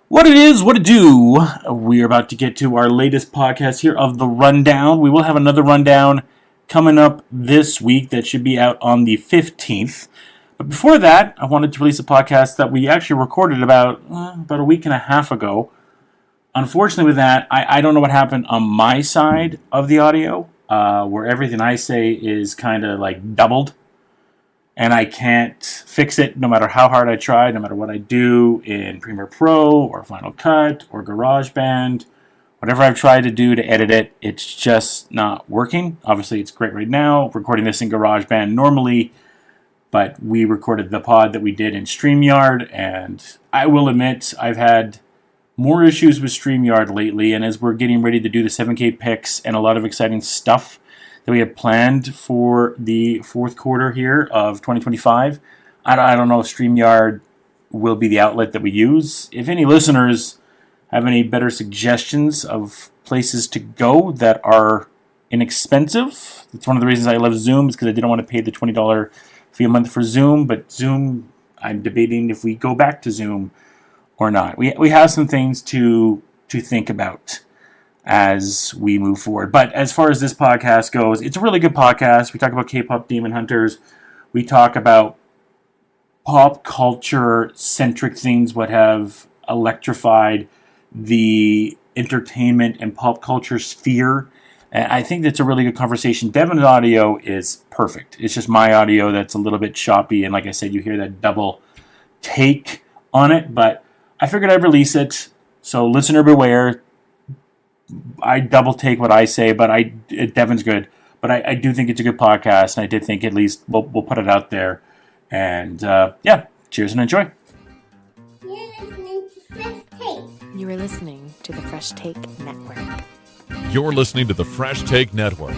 What it is, what it do. We are about to get to our latest podcast here of The Rundown. We will have another rundown coming up this week that should be out on the 15th. But before that, I wanted to release a podcast that we actually recorded about a week and a half ago. Unfortunately with that, I don't know what happened on my side of the audio, where everything I say is kind of like doubled. And I can't fix it no matter how hard I try, no matter what I do in Premiere Pro or Final Cut or GarageBand. Whatever I've tried to do to edit it, it's just not working. Obviously, it's great right now, recording this in GarageBand normally, but we recorded the pod that we did in StreamYard, and I will admit I've had more issues with StreamYard lately, and as we're getting ready to do the 7K picks and a lot of exciting stuff that we have planned for the fourth quarter here of 2025. I don't know if StreamYard will be the outlet that we use. If any listeners have any better suggestions of places to go that are inexpensive, it's one of the reasons I love Zoom, is because I didn't want to pay the $20 fee a month for Zoom, but Zoom, I'm debating if we go back to Zoom or not. We have some things to think about as we move forward. But as far as this podcast goes, it's a really good podcast. We talk about K-pop Demon Hunters. We talk about pop culture-centric things, what have electrified the entertainment and pop culture sphere. And I think that's a really good conversation. Devan's audio is perfect. It's just my audio that's a little bit choppy. And like I said, you hear that double take on it. But I figured I'd release it. So listener beware. I double take what I say, but Devan's good. But I do think it's a good podcast, and I did think at least we'll put it out there. And cheers and enjoy. You are listening to the Fresh Take Network. You're listening to the Fresh Take Network.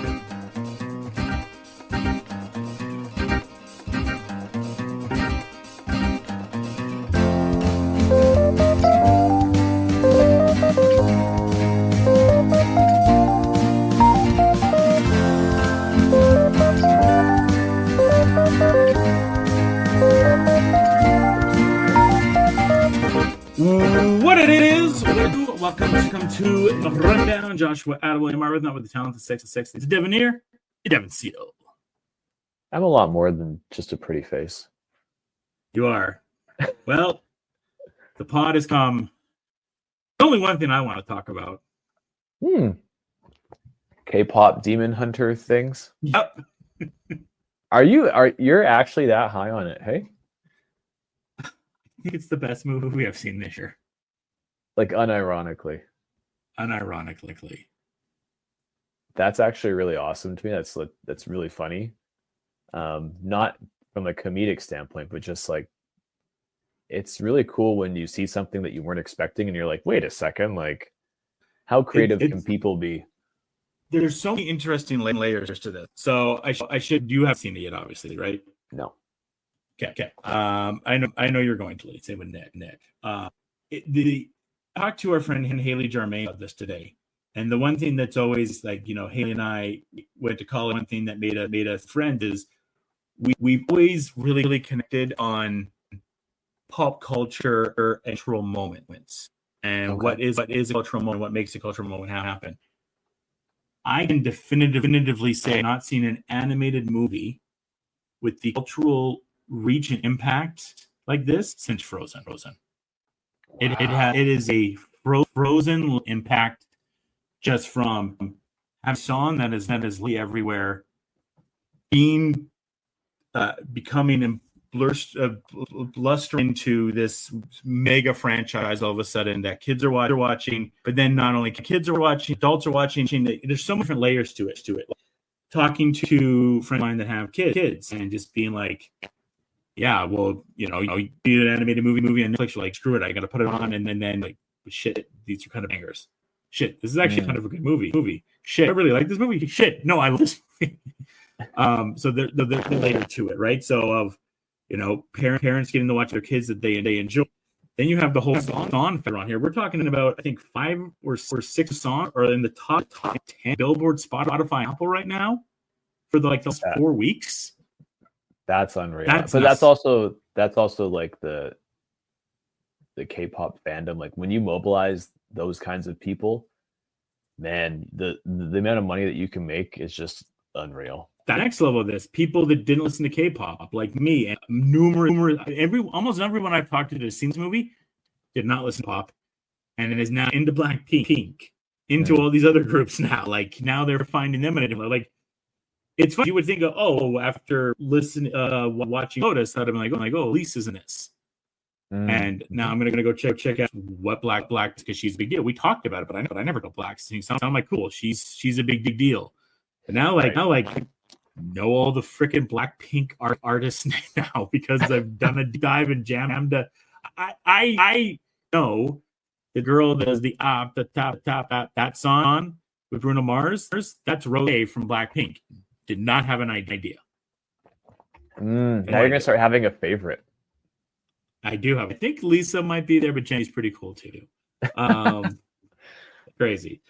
What it is, welcome to The Rundown. Joshua Adwell, Marvin, not with the talented sexy. It's Devan here. Devan Seal. I'm a lot more than just a pretty face. You are. Well, the pod has come. There's only one thing I want to talk about. K-pop Demon Hunter things. Yep. You're actually that high on it, hey? I think it's the best movie I've seen this year. Like unironically. Unironically. That's actually really awesome to me. That's really funny. Not from a comedic standpoint, but just like it's really cool when you see something that you weren't expecting and you're like, wait a second, like how creative can people be? There's so many interesting layers to this. So you have seen it yet, obviously, right? No. Okay. I know you're going to say with Nick. Talked to our friend Haley Jarmaine about this today, and the one thing that's always like, Haley and I went to college. One thing that made us friends is we've always really connected on pop culture and cultural moments, and what is a cultural moment, what makes a cultural moment happen. I can definitively say I've not seen an animated movie with the cultural reach and impact like this since Frozen. Wow. It is a Frozen impact just from having a song that is everywhere, becoming blustering into this mega franchise all of a sudden that kids are watching, but then not only kids are watching, adults are watching. There's so many different layers to it. Talking to friends of mine that have kids and just being like, yeah, well, you need an animated movie on Netflix. You're like, screw it, I got to put it on, and then like, shit, these are kind of bangers. Shit, this is actually kind of a good movie. Shit, I really like this movie. Shit, no, I love this movie. So they're later to it, right? So of parents getting to watch their kids that they enjoy. Then you have the whole song on here. We're talking about, I think, 5 or 6 songs are in the top 10 Billboard, Spotify, Apple right now for like those 4 weeks. That's unreal. But that's also like the the K-pop fandom. Like when you mobilize those kinds of people, man, the amount of money that you can make is just unreal. The next level of this, people that didn't listen to K-pop, like me, and almost everyone I've talked to that has seen this movie did not listen to pop, and it is now into Blackpink, into all these other groups now. Like now they're finding them, and like it's funny. You would think, after watching Lotus, I'd have been like, oh, Lisa's in this. And now I'm gonna go check out what Black because she's a big deal. We talked about it, but I never know Black. So you sound like cool. She's a big deal. But now know all the freaking Blackpink artists now because I've done a dive and jammed. I know the girl that does the top that song with Bruno Mars. That's Rosé from Blackpink. Did not have an idea. Now you're gonna start having a favorite. I do have. I think Lisa might be there, but Jenny's pretty cool too. Crazy.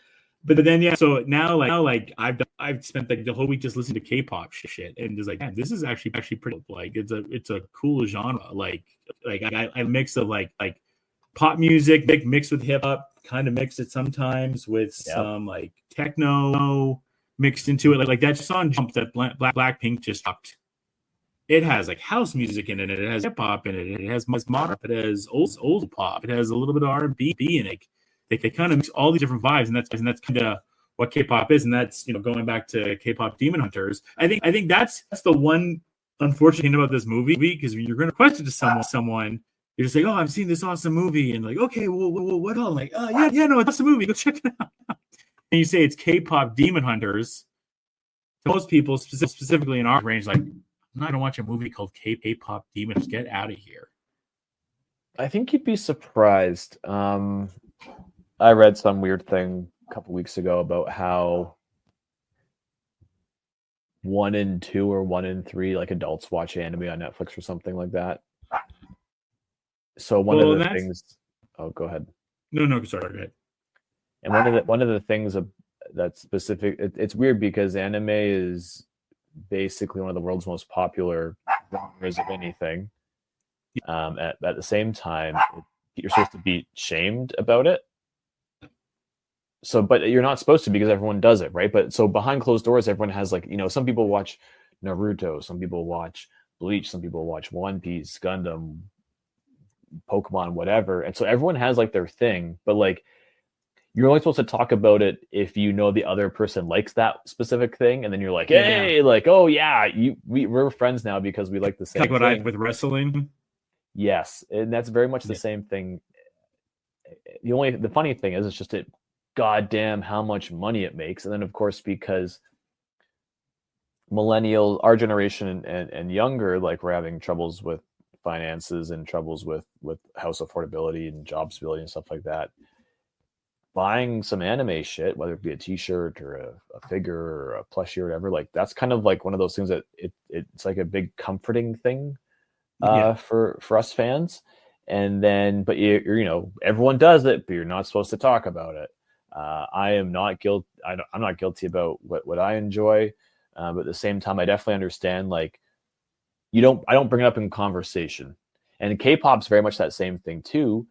But then so now I've spent the whole week just listening to K-pop shit, and just like, man, this is actually pretty like it's a cool genre. Like I mix of like pop music mixed with hip hop, kind of mix it sometimes with some like techno mixed into it. Like that song Jump that Blackpink just dropped. It has like house music in it. It has hip hop in it. It has modern. It has old pop. It has a little bit of R&B in it. They kind of mix all these different vibes, and that's kind of what K-pop is. And that's going back to K-pop Demon Hunters. I think that's the one unfortunate thing about this movie, because when you're going to question to someone, you're just like, oh, I'm seeing this awesome movie, and like, okay, well what else? Like, no, it's a movie. Go check it out. And you say it's K-pop Demon Hunters. To most people, specifically in our range, like, I'm not going to watch a movie called K-pop Demon Hunters. Get out of here. I think you'd be surprised. I read some weird thing a couple weeks ago about how 1 in 2 or 1 in 3 like adults watch anime on Netflix or something like that. So one of the things. Oh, go ahead. No, sorry. Go ahead. And one of the things that's specific. It's weird because anime is basically one of the world's most popular genres of anything. At the same time, you're supposed to be shamed about it. So, but you're not supposed to, because everyone does it, right? But so behind closed doors, everyone has like, some people watch Naruto, some people watch Bleach, some people watch One Piece, Gundam, Pokemon, whatever. And so everyone has like their thing, but like you're only supposed to talk about it if you know the other person likes that specific thing, and then you're like, hey, like, oh yeah, we're friends now because we like the same. Like what thing. With wrestling. Yes, and that's very much the same thing. The funny thing is, it's just goddamn how much money it makes. And then of course, because millennials, our generation and younger, like we're having troubles with finances and troubles with house affordability and job stability and stuff like that. Buying some anime shit, whether it be a t-shirt or a figure or a plushie or whatever, like that's kind of like one of those things that it's like a big comforting thing for us fans. And then, but everyone does it, but you're not supposed to talk about it. I am not guilty. I'm not guilty about what I enjoy, but at the same time, I definitely understand. Like, I don't bring it up in conversation, and K-pop's very much that same thing too.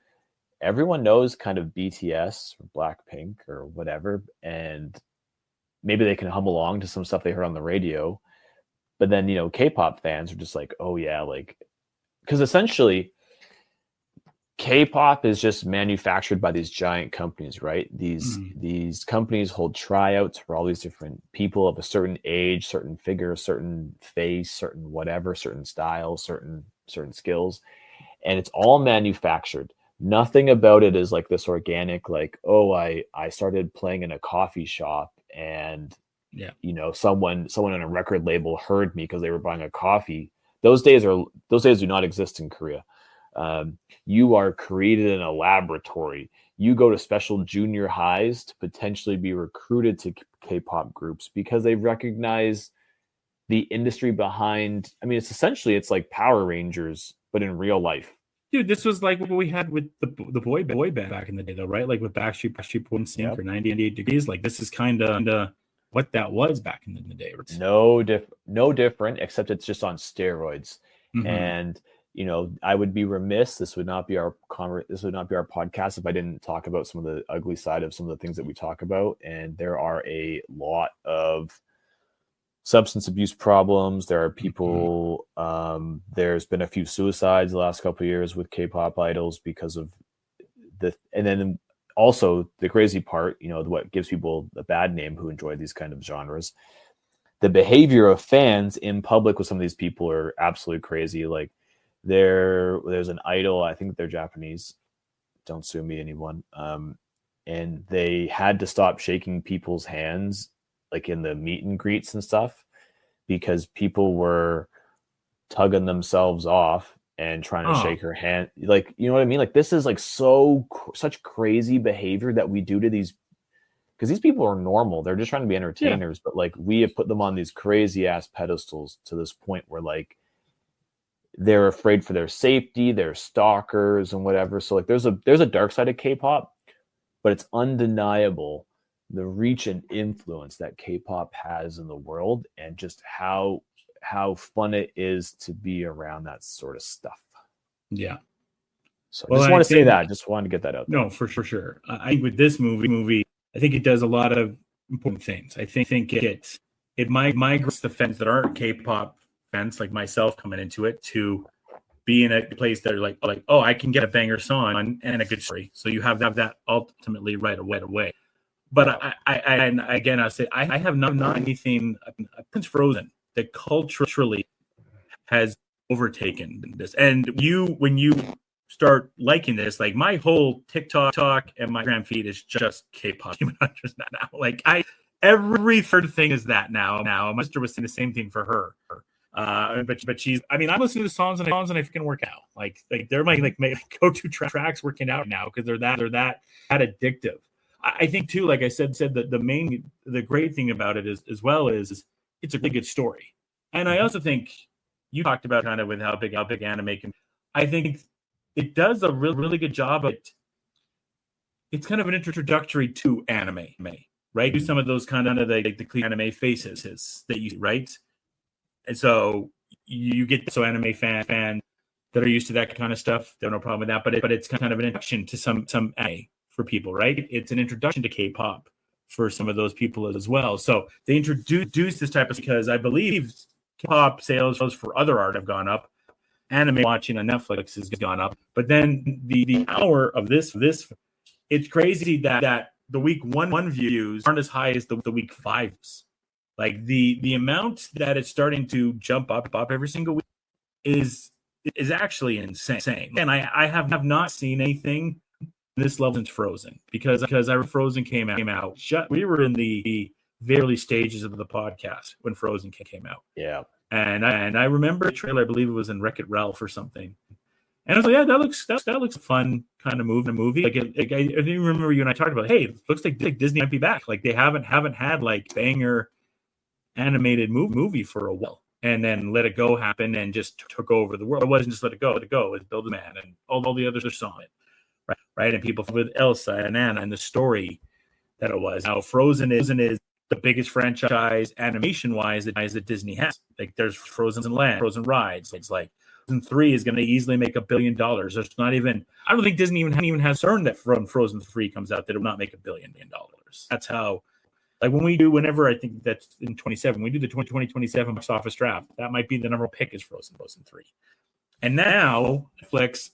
Everyone knows kind of BTS or Blackpink or whatever, and maybe they can hum along to some stuff they heard on the radio. But then K-pop fans are just like, oh yeah, like, because essentially K-pop is just manufactured by these giant companies, right? These companies hold tryouts for all these different people of a certain age, certain figure, certain face, certain whatever, certain style, certain skills, and it's all manufactured. Nothing about it is like this organic, like, oh, I started playing in a coffee shop and someone on a record label heard me because they were buying a coffee. Those days do not exist in Korea. You are created in a laboratory. You go to special junior highs to potentially be recruited to K-pop groups because they recognize the industry behind. I mean, it's like Power Rangers, but in real life. Dude, this was like what we had with the boy band back in the day, though, right? Like with Backstreet Boys or 98 Degrees. Like this is kind of what that was back in the day. No different, except it's just on steroids. Mm-hmm. And you know, I would be remiss. This would not be our podcast if I didn't talk about some of the ugly side of some of the things that we talk about. And there are a lot of substance abuse problems. There are people. There's been a few suicides the last couple of years with K-pop idols because of and then also the crazy part, you know, what gives people a bad name who enjoy these kind of genres. The behavior of fans in public with some of these people are absolutely crazy. Like there's an idol, I think they're Japanese. Don't sue me, anyone. And they had to stop shaking people's hands, like in the meet and greets and stuff, because people were tugging themselves off and trying to shake her hand. Like, you know what I mean? Like, this is like such crazy behavior that we do to these, because these people are normal. They're just trying to be entertainers, but like we have put them on these crazy ass pedestals to this point where like they're afraid for their safety, they're stalkers and whatever. So like there's a dark side of K-pop, but it's undeniable the reach and influence that K-pop has in the world, and just how fun it is to be around that sort of stuff. Yeah. So I just want to say that. Just wanted to get that out there. No, for sure. I think with this movie, I think it does a lot of important things. I think it migrates the fans that aren't K-pop fans like myself coming into it to be in a place that are like, oh, I can get a banger song and a good story. So you have that ultimately right away. But I'll say I have not anything. Prince Frozen that culturally has overtaken this. And when you start liking this, like my whole TikTok and my Instagram feed is just K-pop hunters now. Like every third thing is that now. My sister was saying the same thing for her. But she's, I mean, I'm listening to songs and I can work out. Like they're my go-to tracks working out now because they're that addictive. I think too, like I said that the great thing about it is as well is it's a really good story. And I also think you talked about kind of with how big anime can. I think it does a really good job of it. It's kind of an introductory to anime, right? Do some of those kind of the clean anime faces that you right. And so you get anime fan that are used to that kind of stuff. They have no problem with that, but it's kind of an introduction to some anime for people, right? It's an introduction to K-pop for some of those people as well. So they introduce this type of, because I believe K-pop sales for other art have gone up. Anime watching on Netflix has gone up. But then the hour of this, it's crazy that the week one views aren't as high as the week 5s. Like the amount that it's starting to jump up every single week is actually insane. And I have not seen anything this level since Frozen, because Frozen came out. We were in the very early stages of the podcast when Frozen came out. Yeah. And I remember the trailer. I believe it was in Wreck-It Ralph or something. And I was like, yeah, that looks a fun kind of movie. Like I didn't remember you and I talked about, hey, it looks like Disney might be back. Like they haven't had like banger animated movie for a while, and then Let It Go happened and just took over the world. It wasn't just Let It Go. It was Build a Man, and all the others saw it, right? And people with Elsa and Anna and the story that it was. Now Frozen is the biggest franchise animation wise that Disney has. Like there's Frozen Land, Frozen Rides. It's like Frozen 3 is going to easily make $1 billion. There's not even. I don't think Disney even has concern that from Frozen 3 comes out that it will not make $1 billion. That's how. Like whenever I think that's in 27, we do the 2027 box office draft. That might be the number one pick is Frozen 3. And now Netflix,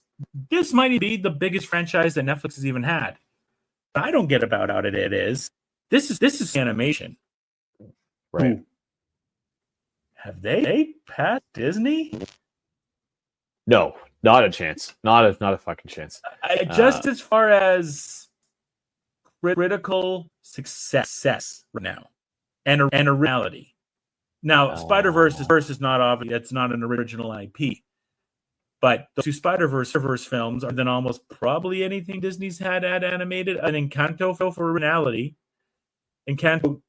this might be the biggest franchise that Netflix has even had. But I don't get about how it is. This is animation. Right. Ooh. Have they passed Disney? No, not a chance. Not a fucking chance. Just as far as critical success right now and a reality. Now, Spider-Verse is not obvious. That's not an original IP. But the two Spider-Verse films are than almost probably anything Disney's had animated. An Encanto for reality. Encanto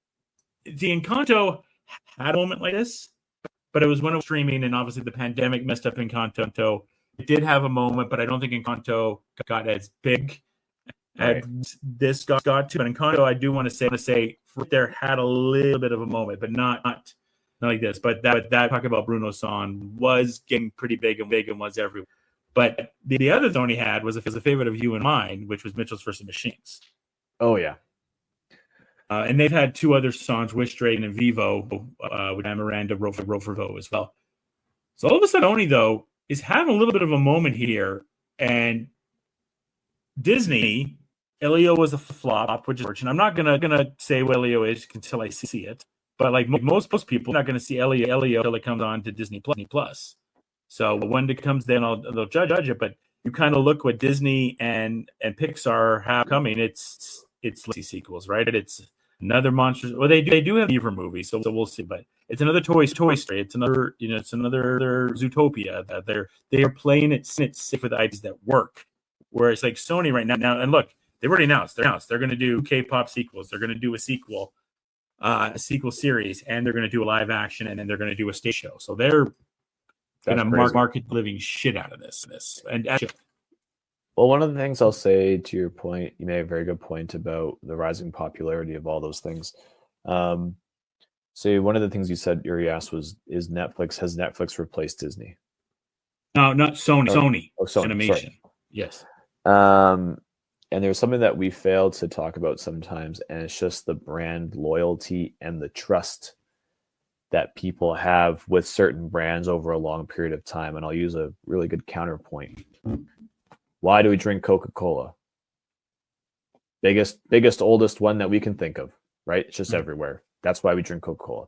had a moment like this, but it was when it was streaming, and obviously the pandemic messed up Encanto. It did have a moment, but I don't think Encanto got as big as this got to. But Encanto, I do want to say there had a little bit of a moment, but not not like this, but that talk about Bruno San was getting pretty big and was everywhere. But the other Sony had was a favorite of you and mine, which was Mitchell's vs. Machines. Oh yeah. And they've had two other songs, Wish Dragon and Vivo, with Miranda Rovervo as well. So all of a sudden, Sony, though, is having a little bit of a moment here. And Disney, Elio was a flop, which is unfortunate. I'm not gonna say what Elio is until I see it. But like most people, are not going to see Elio until it comes on to Disney Plus. So when it comes, then they'll judge it. But you kind of look what Disney and Pixar have coming. It's legacy sequels, right? It's another monster. Well, they do have Beaver movies, so we'll see. But it's another Toy Story. It's another Zootopia. That they are playing it safe with ideas that work. Whereas like Sony right now, and look, they've already announced they're going to do K-pop sequels. They're going to do a sequel series, and they're going to do a live action, and then they're going to do a stage show. So they're going to market living shit out of this. And well, one of the things I'll say to your point, you made a very good point about the rising popularity of all those things. So one of the things you said, you asked was, has Netflix replaced Disney? No, not Sony. Sony Animation. Sorry. Yes. And there's something that we fail to talk about sometimes, and it's just the brand loyalty and the trust that people have with certain brands over a long period of time. And I'll use a really good counterpoint. Why do we drink Coca-Cola? Biggest, oldest one that we can think of, right? It's just everywhere. That's why we drink Coca-Cola.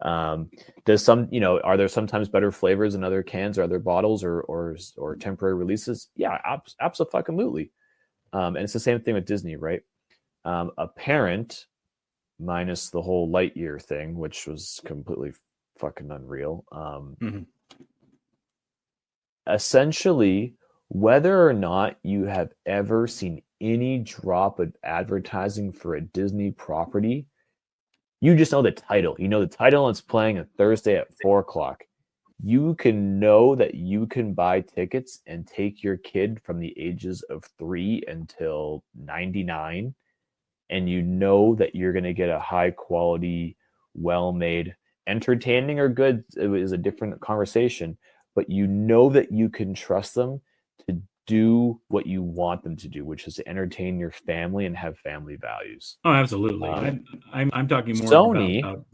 Are there sometimes better flavors in other cans or other bottles or temporary releases? Yeah, absolutely. And it's the same thing with Disney, right? A parent, minus the whole Lightyear thing, which was completely fucking unreal. Essentially, whether or not you have ever seen any drop of advertising for a Disney property, you just know the title. You know the title, and it's playing a Thursday at 4:00. You can know that you can buy tickets and take your kid from the ages of 3 until 99, and you know that you're going to get a high quality, well-made, entertaining or good is a different conversation, but you know that you can trust them to do what you want them to do, which is to entertain your family and have family values. Oh, absolutely. I'm talking more Sony. about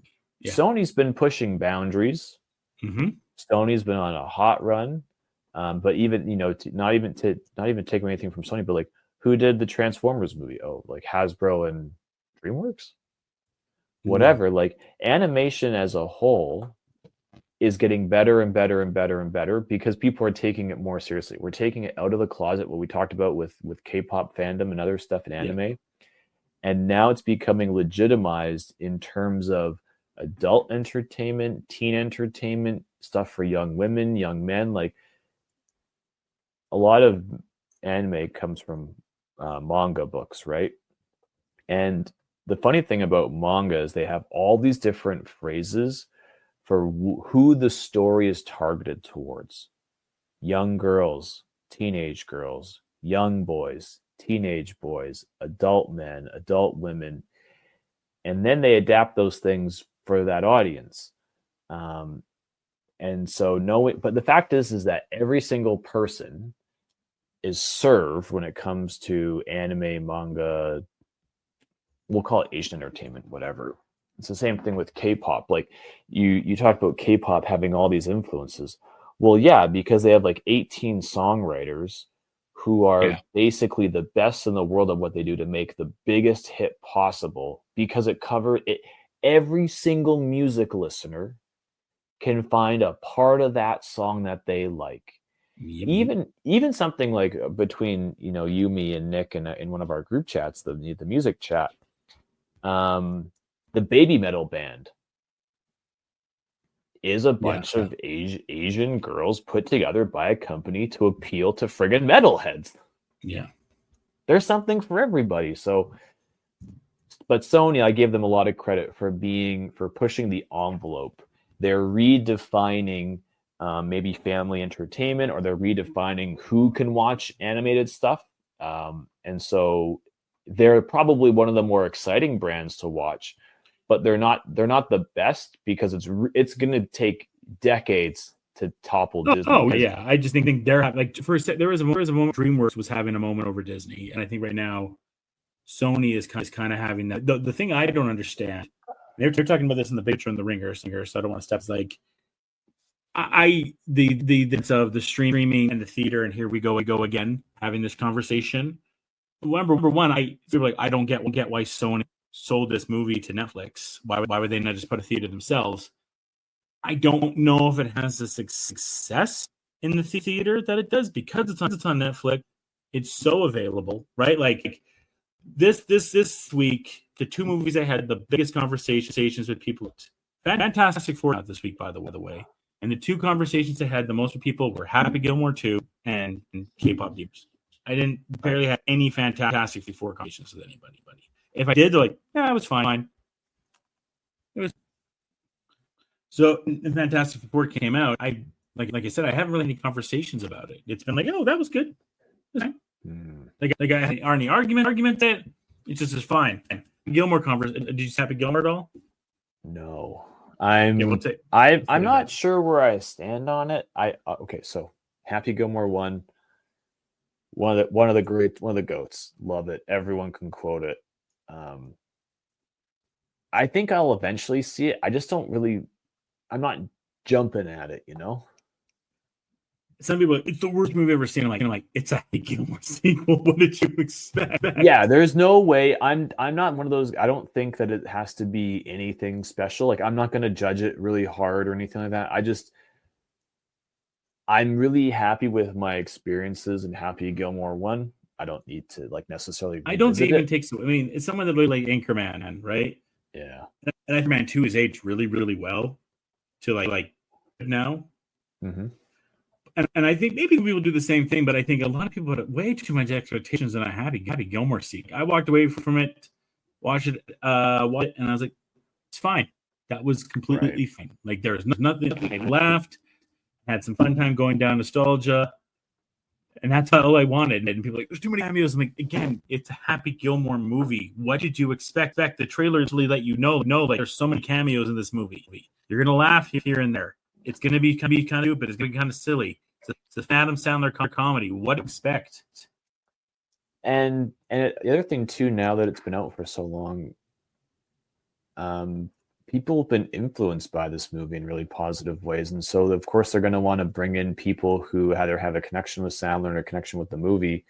Sony's been pushing boundaries. Mm-hmm. Sony's been on a hot run, but even not even taking anything from Sony, but like who did the Transformers movie? Oh, like Hasbro and DreamWorks, whatever. Like animation as a whole is getting better and better and better and better because people are taking it more seriously. We're taking it out of the closet, what we talked about with K-pop fandom and other stuff in anime, and now it's becoming legitimized in terms of adult entertainment, teen entertainment, stuff for young women, young men. Like a lot of anime comes from manga books, right? And the funny thing about manga is they have all these different phrases for who the story is targeted towards. Young girls, teenage girls, young boys, teenage boys, adult men, adult women. And then they adapt those things for that audience. And so but the fact is that every single person is served when it comes to anime, manga, we'll call it Asian entertainment, whatever. It's the same thing with K-pop. Like you talked about K-pop having all these influences. Well, yeah, because they have like 18 songwriters who are basically the best in the world at what they do to make the biggest hit possible, because it covered it. Every single music listener can find a part of that song that they like. Yep. Even something like between you, me, and Nick in one of our group chats, the music chat, the Baby Metal Band is a bunch of Asian girls put together by a company to appeal to friggin' metalheads. Yeah, there's something for everybody. So, but Sony, I give them a lot of credit for pushing the envelope. They're redefining maybe family entertainment, or they're redefining who can watch animated stuff. And so they're probably one of the more exciting brands to watch but they're not the best because it's going to take decades to topple Disney. Oh yeah, I just think they're like there was a moment DreamWorks was having a moment over Disney, and I think right now Sony is kind of having that. The thing I don't understand, they're talking about this in the picture in the Ringer, so I don't want to step. Like the of the streaming and the theater, and here we go again having this conversation. Number one, I feel like I don't get why Sony sold this movie to Netflix. Why would they not just put a theater themselves? I don't know if it has the success in the theater that it does because it's on Netflix. It's so available, right? Like this week, the two movies I had the biggest conversations with people. Fantastic Four out this week, by the way. And the two conversations I had the most with people were Happy Gilmore 2 and K-pop Demons. I didn't barely have any Fantastic Four conversations with anybody. If I did, they're like, yeah, it was fine. It was. So the Fantastic Four came out. I like I said, I haven't really any conversations about it. It's been like, oh, that was good. Like I had any argument that it's just as fine. Gilmore conversation. Did you Happy Gilmore at all? No, I'm not sure where I stand on it. Okay, so Happy Gilmore one of the goats. Love it. Everyone can quote it. I think I'll eventually see it. I just don't really. I'm not jumping at it, you know. Some people, it's the worst movie I've ever seen. I'm like, it's a Happy Gilmore sequel. What did you expect? Yeah, there's no way. I'm not one of those. I don't think that it has to be anything special. Like, I'm not going to judge it really hard or anything like that. I'm really happy with my experiences in Happy Gilmore 1. I don't need to necessarily. I don't even take. I mean, it's someone that really like Anchorman, right? Yeah. And Anchorman 2 is aged really, really well to like now. Mm-hmm. And I think maybe we will do the same thing, but I think a lot of people had way too much expectations on a Happy Gilmore sequel. I walked away from it, watched it, and I was like, it's fine. That was completely fine. Like, there's nothing. I laughed, had some fun time going down nostalgia, and that's all I wanted. And people are like, there's too many cameos. I'm like, again, it's a Happy Gilmore movie. What did you expect? The trailers really let you know, like, there's so many cameos in this movie. You're gonna laugh here and there. It's gonna be kind of stupid. It's gonna be kind of silly. It's the Adam Sandler comedy. What to expect? And the other thing too, now that it's been out for so long, people have been influenced by this movie in really positive ways, and so of course they're going to want to bring in people who either have a connection with Sandler and a connection with the movie.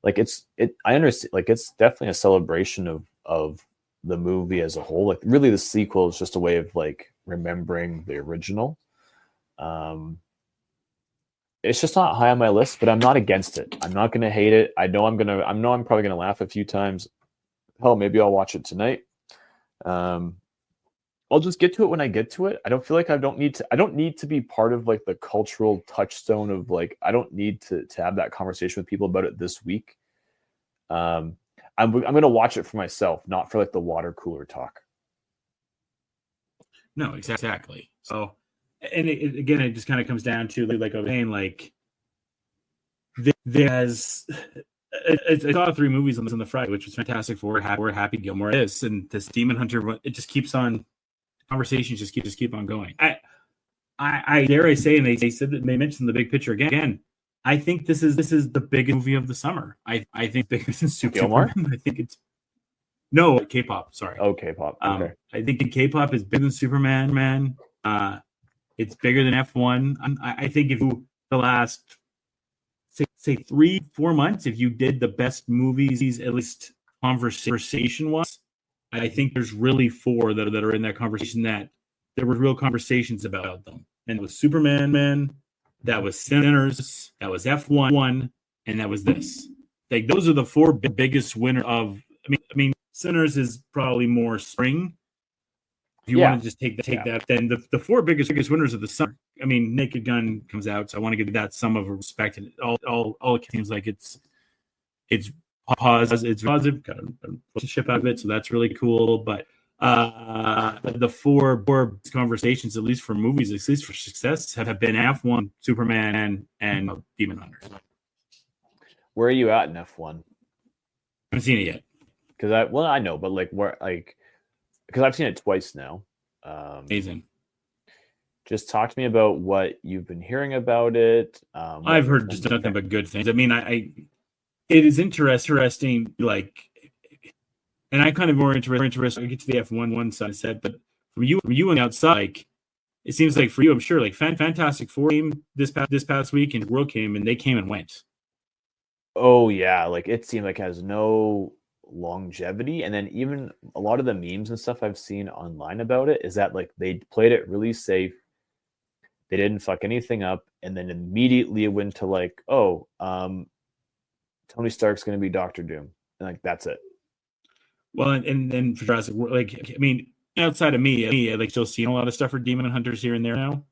Like I understand. Like, it's definitely a celebration of the movie as a whole. Like, really, the sequel is just a way of like remembering the original. It's just not high on my list, but I'm not against it. I'm not going to hate it. I know I'm probably going to laugh a few times. Hell, maybe I'll watch it tonight. I'll just get to it when I get to it. I don't feel like I don't need to be part of like the cultural touchstone of like, I don't need to have that conversation with people about it this week. I'm going to watch it for myself, not for like the water cooler talk. No, exactly. So, and again, it just kind of comes down to like I was saying, like there's I saw 3 movies on the Friday, which was Fantastic Four, Happy Gilmore is, and this Demon Hunter. It just keeps on. Conversations just keep on going. I dare I say, and they said that they mentioned the big picture again. I think this is the biggest movie of the summer. I think bigger than Superman. I think it's no K-pop. Sorry. Oh, K-pop. Okay. I think K-pop is bigger than Superman. Man, it's bigger than F1. I think if you the last say 3-4 months, if you did the best movies, at least conversation wise, I think there's really 4 that are in that conversation that there were real conversations about them. And it was Superman, that was Sinners, that was F1, and that was this. Like, those are the 4 biggest winners of. I mean, Sinners is probably more spring. If you want to just take that, then the 4 biggest winners of the summer. I mean, Naked Gun comes out, so I want to give that some of a respect. And all it seems like it's positive, got a ship out of it, so that's really cool. But the 4 conversations, at least for movies, at least for success, have been F1, Superman, and Demon Hunter. Where are you at in F1? I haven't seen it yet. Because I know, but like where, like because I've seen it twice now. Amazing. Just talk to me about what you've been hearing about it. I've heard just nothing but good things. I mean, it is interesting, like, and I'm kind of more interested. I get to the F1 side set, but from you on the outside, like, it seems like for you, I'm sure, like Fantastic Four came this past week, and World came, and they came and went. Oh yeah, like it seemed like it has no longevity, and then even a lot of the memes and stuff I've seen online about it is that like they played it really safe. They didn't fuck anything up, and then immediately it went to like, oh, Tony Stark's going to be Doctor Doom, and like that's it. Well, and then for Jurassic World, like, I mean, outside of me, like, still seeing a lot of stuff for Demon Hunters here and there now.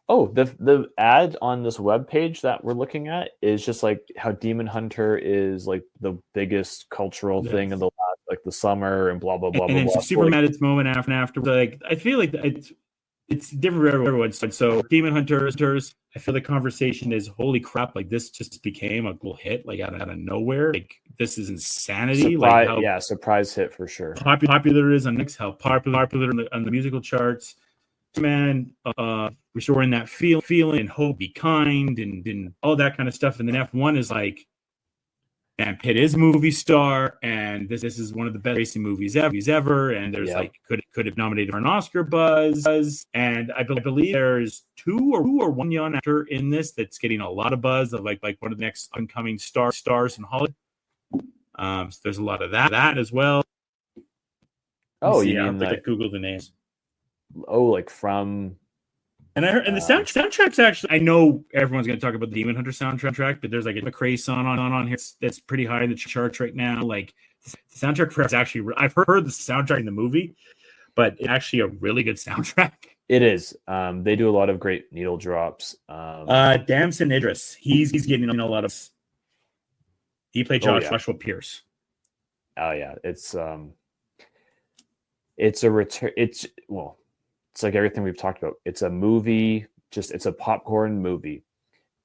Oh, the ad on this webpage that we're looking at is just like how Demon Hunter is like the biggest cultural thing in the last, like the summer and blah blah blah. And blah, then blah. Superman had its moment after. Like, I feel like it's different for everyone. So Demon Hunters, I feel the conversation is, holy crap, like this just became a cool hit, like out of nowhere. Like, this is insanity. Surprise hit for sure. Popular it is on Netflix, how popular on the musical charts. Man, restoring that feeling and hope, be kind, and all that kind of stuff. And then F1 is like, and Pitt is a movie star, and this is one of the best racing movies ever. And there's like could have nominated for an Oscar buzz. And I believe there's two or one young actor in this that's getting a lot of buzz of like one of the next upcoming stars in Hollywood. So there's a lot of that as well. Oh, you mean I Google the names. Oh, like from. And I heard, and the soundtrack's actually, I know everyone's going to talk about the Demon Hunter soundtrack, but there's like a McRae song on here that's pretty high in the charts right now. Like, the soundtrack for it's actually, I've heard the soundtrack in the movie, but it's actually a really good soundtrack. It is. They do a lot of great needle drops. Damson Idris, he's getting a lot of. He played Joshua Pierce. Oh yeah, it's a return. It's like everything we've talked about. It's a movie. It's a popcorn movie.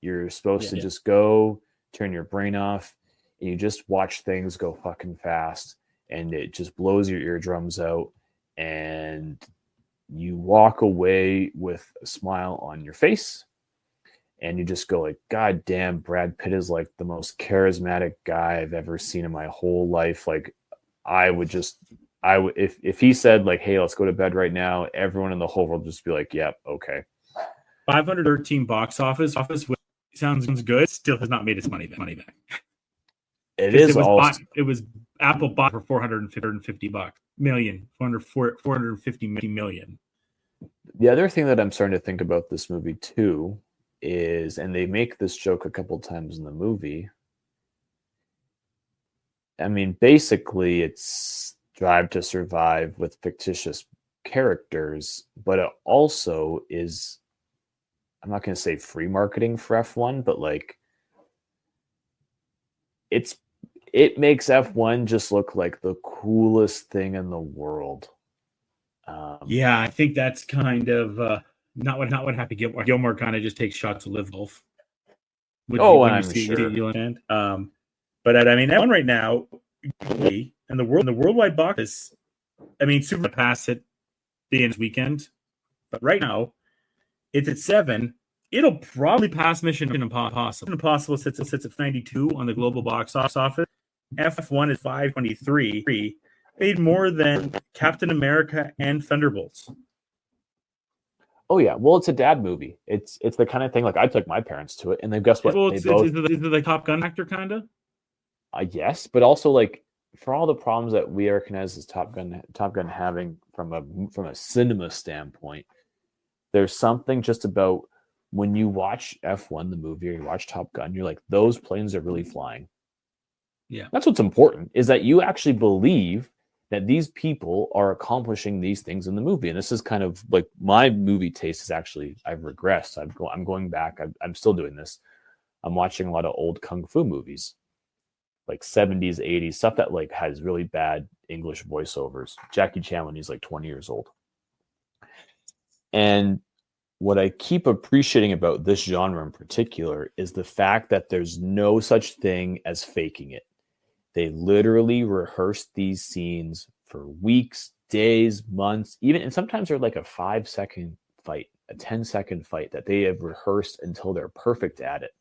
You're supposed to just go, turn your brain off, and you just watch things go fucking fast, and it just blows your eardrums out, and you walk away with a smile on your face, and you just go like, God damn, Brad Pitt is like the most charismatic guy I've ever seen in my whole life. Like, if he said like, hey, let's go to bed right now, everyone in the whole world would just be like, yep, okay. 513 box office sounds good. Still has not made its money back. It was Apple bought for $450 million. The other thing that I'm starting to think about this movie too is, and they make this joke a couple times in the movie. I mean, basically, it's Drive to Survive with fictitious characters, but it also is, I'm not going to say free marketing for F1, but like it makes F1 just look like the coolest thing in the world. Yeah, I think that's kind of not what Happy Gilmore kind of just takes shots to live golf. I'm sure. But I mean, F1 right now, and the worldwide box is, I mean, super pass it the end weekend, but right now it's at 7. It'll probably pass Mission Impossible. Mission Impossible sits at 92 on the global box office. F1 is 523, made more than Captain America and Thunderbolts. Oh yeah, well, it's a dad movie. It's the kind of thing like I took my parents to it, and then guess what? Well, is it like Top Gun actor kind of? Yes, but also like for all the problems that we recognize as Top Gun having from a cinema standpoint, there's something just about when you watch F1 the movie or you watch Top Gun, you're like, those planes are really flying. Yeah, that's what's important, is that you actually believe that these people are accomplishing these things in the movie. And this is kind of like my movie taste is actually, I've regressed. I'm going back. I'm still doing this. I'm watching a lot of old Kung Fu movies, like 70s, 80s, stuff that like has really bad English voiceovers. Jackie Chan when he's like 20 years old. And what I keep appreciating about this genre in particular is the fact that there's no such thing as faking it. They literally rehearsed these scenes for weeks, days, months, even, and sometimes they're like a 5-second fight, a 10-second fight that they have rehearsed until they're perfect at it.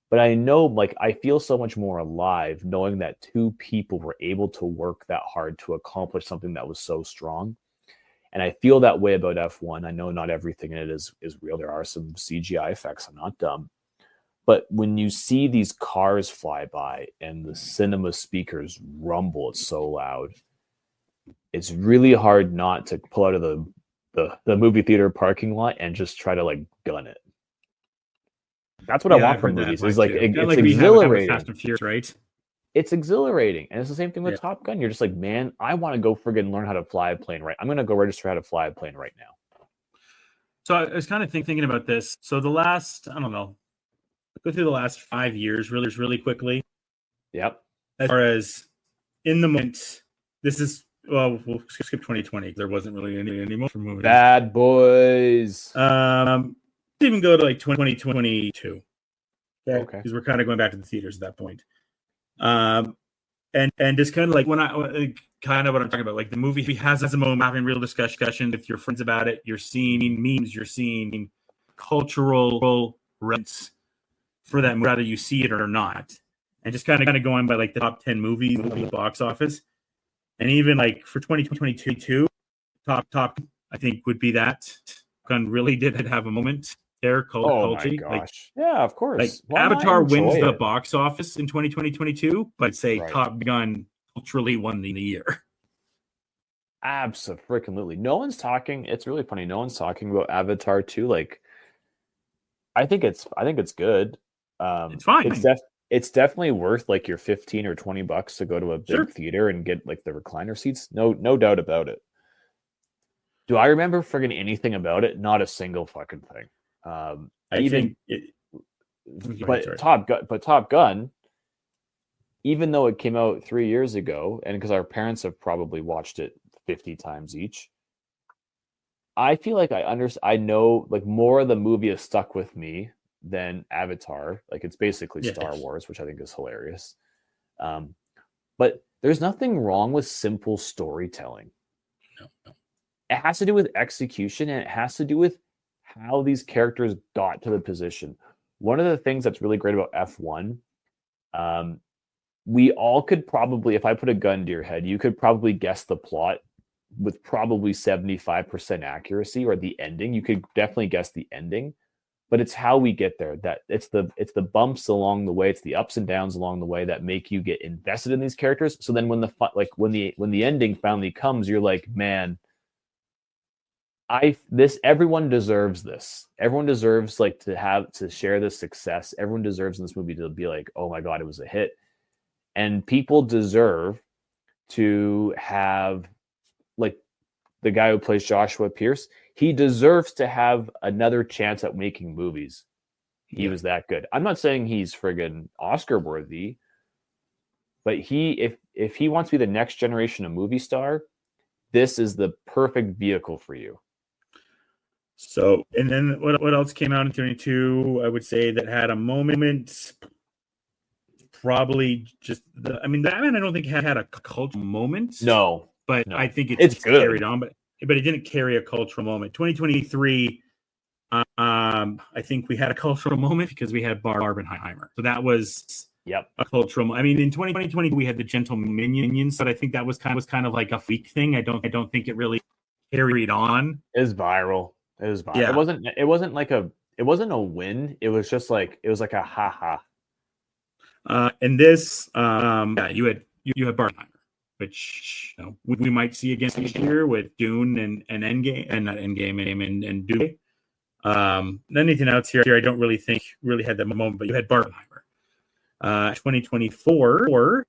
But I know, like, I feel so much more alive knowing that two people were able to work that hard to accomplish something that was so strong. And I feel that way about F1. I know not everything in it is real. There are some CGI effects. I'm not dumb. But when you see these cars fly by and the cinema speakers rumble, it's so loud. It's really hard not to pull out of the movie theater parking lot and just try to like gun it. That's what I want from movies. It's like it's like exhilarating. Fast and Furious, right? It's exhilarating, and it's the same thing with Top Gun. You're just like, man, I want to go friggin' learn how to fly a plane. Right, I'm gonna go register how to fly a plane right now. So I was kind of thinking about this. So the last, I don't know, go through the last 5 years really quickly. Yep. As far as in the moment, this is, well, we'll skip 2020. There wasn't really any more for movies. Bad Boys. Even go to like 2022. Okay. Because we're kind of going back to the theaters at that point. And just kind of like when I kind of what I'm talking about, like the movie has a moment having real discussion with your friends about it. You're seeing memes, you're seeing cultural rents for that movie, whether you see it or not. And just kind of going by like the top 10 movies in the box office. And even like for 2022, top I think would be that. Gun really did have a moment there. Oh my gosh. Like, yeah, of course. Like Avatar wins the box office in 2022, but say Top Gun culturally won the year. Absolutely. No one's talking. It's really funny. No one's talking about Avatar 2. Like, I think it's good. It's fine. It's definitely worth like your $15 or $20 to go to a big theater and get like the recliner seats. No doubt about it. Do I remember friggin' anything about it? Not a single fucking thing. Top Gun, even though it came out 3 years ago, and because our parents have probably watched it 50 times each, I feel like I know like more of the movie is stuck with me than Avatar. Like it's basically Star Wars, which I think is hilarious. But there's nothing wrong with simple storytelling. No. It has to do with execution, and it has to do with how these characters got to the position. One of the things that's really great about F1, we all could probably, if I put a gun to your head, you could probably guess the plot with probably 75% accuracy, or the ending. You could definitely guess the ending, but it's how we get there. That it's the bumps along the way, it's the ups and downs along the way that make you get invested in these characters. So then when the ending finally comes, you're like, man, everyone deserves this. Everyone deserves like to share this success. Everyone deserves in this movie to be like, oh my God, it was a hit. And people deserve to have, like the guy who plays Joshua Pierce, he deserves to have another chance at making movies. He was that good. I'm not saying he's friggin' Oscar worthy, but if he wants to be the next generation of movie star, this is the perfect vehicle for you. So, and then what else came out in 2022? I would say that had a moment. Probably just Batman. I don't think had a cultural moment. No, but I think it's good. Carried on. But it didn't carry a cultural moment. 2023. I think we had a cultural moment because we had Barbenheimer. So that was a cultural. I mean, in 2020 we had the Gentle Minions, but I think that was kind of like a weak thing. I don't think it really carried on. It was viral. Yeah. It wasn't a win. It was just like a haha. And this, you had Barbenheimer, which we might see again this year with Dune and Endgame, and not Endgame, and Dune. Anything else here? I don't really think really had that moment, but you had Barbenheimer. 2024.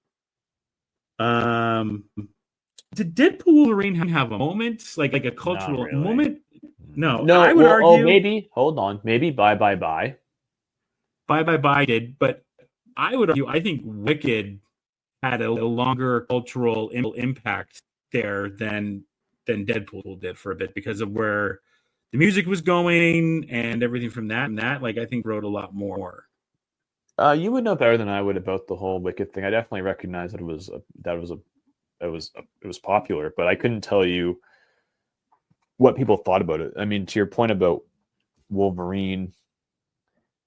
Did Deadpool Wolverine have a moment, like a cultural moment? No. I would argue. Oh, maybe. Hold on. Maybe Bye did, but I would argue. I think Wicked had a longer cultural impact there than Deadpool did for a bit because of where the music was going and everything from that. And that, like, I think wrote a lot more. You would know better than I would about the whole Wicked thing. I definitely recognize that it was a was popular, but I couldn't tell you what people thought about it. I mean, to your point about Wolverine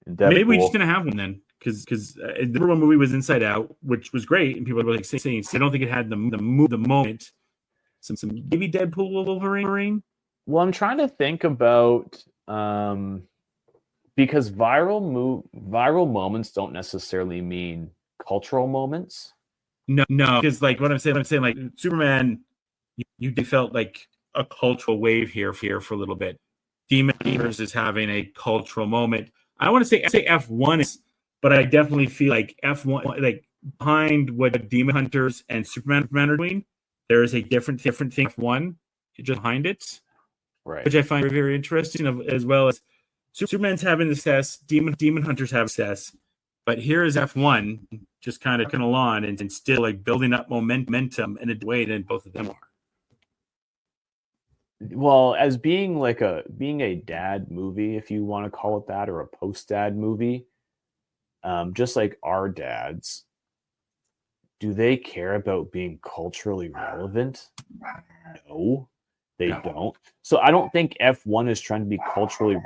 and Deadpool, maybe we just didn't have one then, because the number one movie was Inside Out, which was great, and people were like saying I don't think it had the moment. Some maybe Deadpool Wolverine. Well, I'm trying to think about because viral moments don't necessarily mean cultural moments. No, because like what I'm saying like Superman, you felt like a cultural wave here for a little bit. Demon Hunters is having a cultural moment. I want to say F1 is, but I definitely feel like F1, like behind what Demon Hunters and Superman are doing, there is a different thing. F1 just behind it, right? Which I find very interesting. As well as Superman's having success, Demon Hunters have success, but here is F1 just kind of on and still like building up momentum in a way that both of them are. Well, as being a dad movie, if you want to call it that, or a post-dad movie, just like our dads, do they care about being culturally relevant? No, they don't. So I don't think F1 is trying to be culturally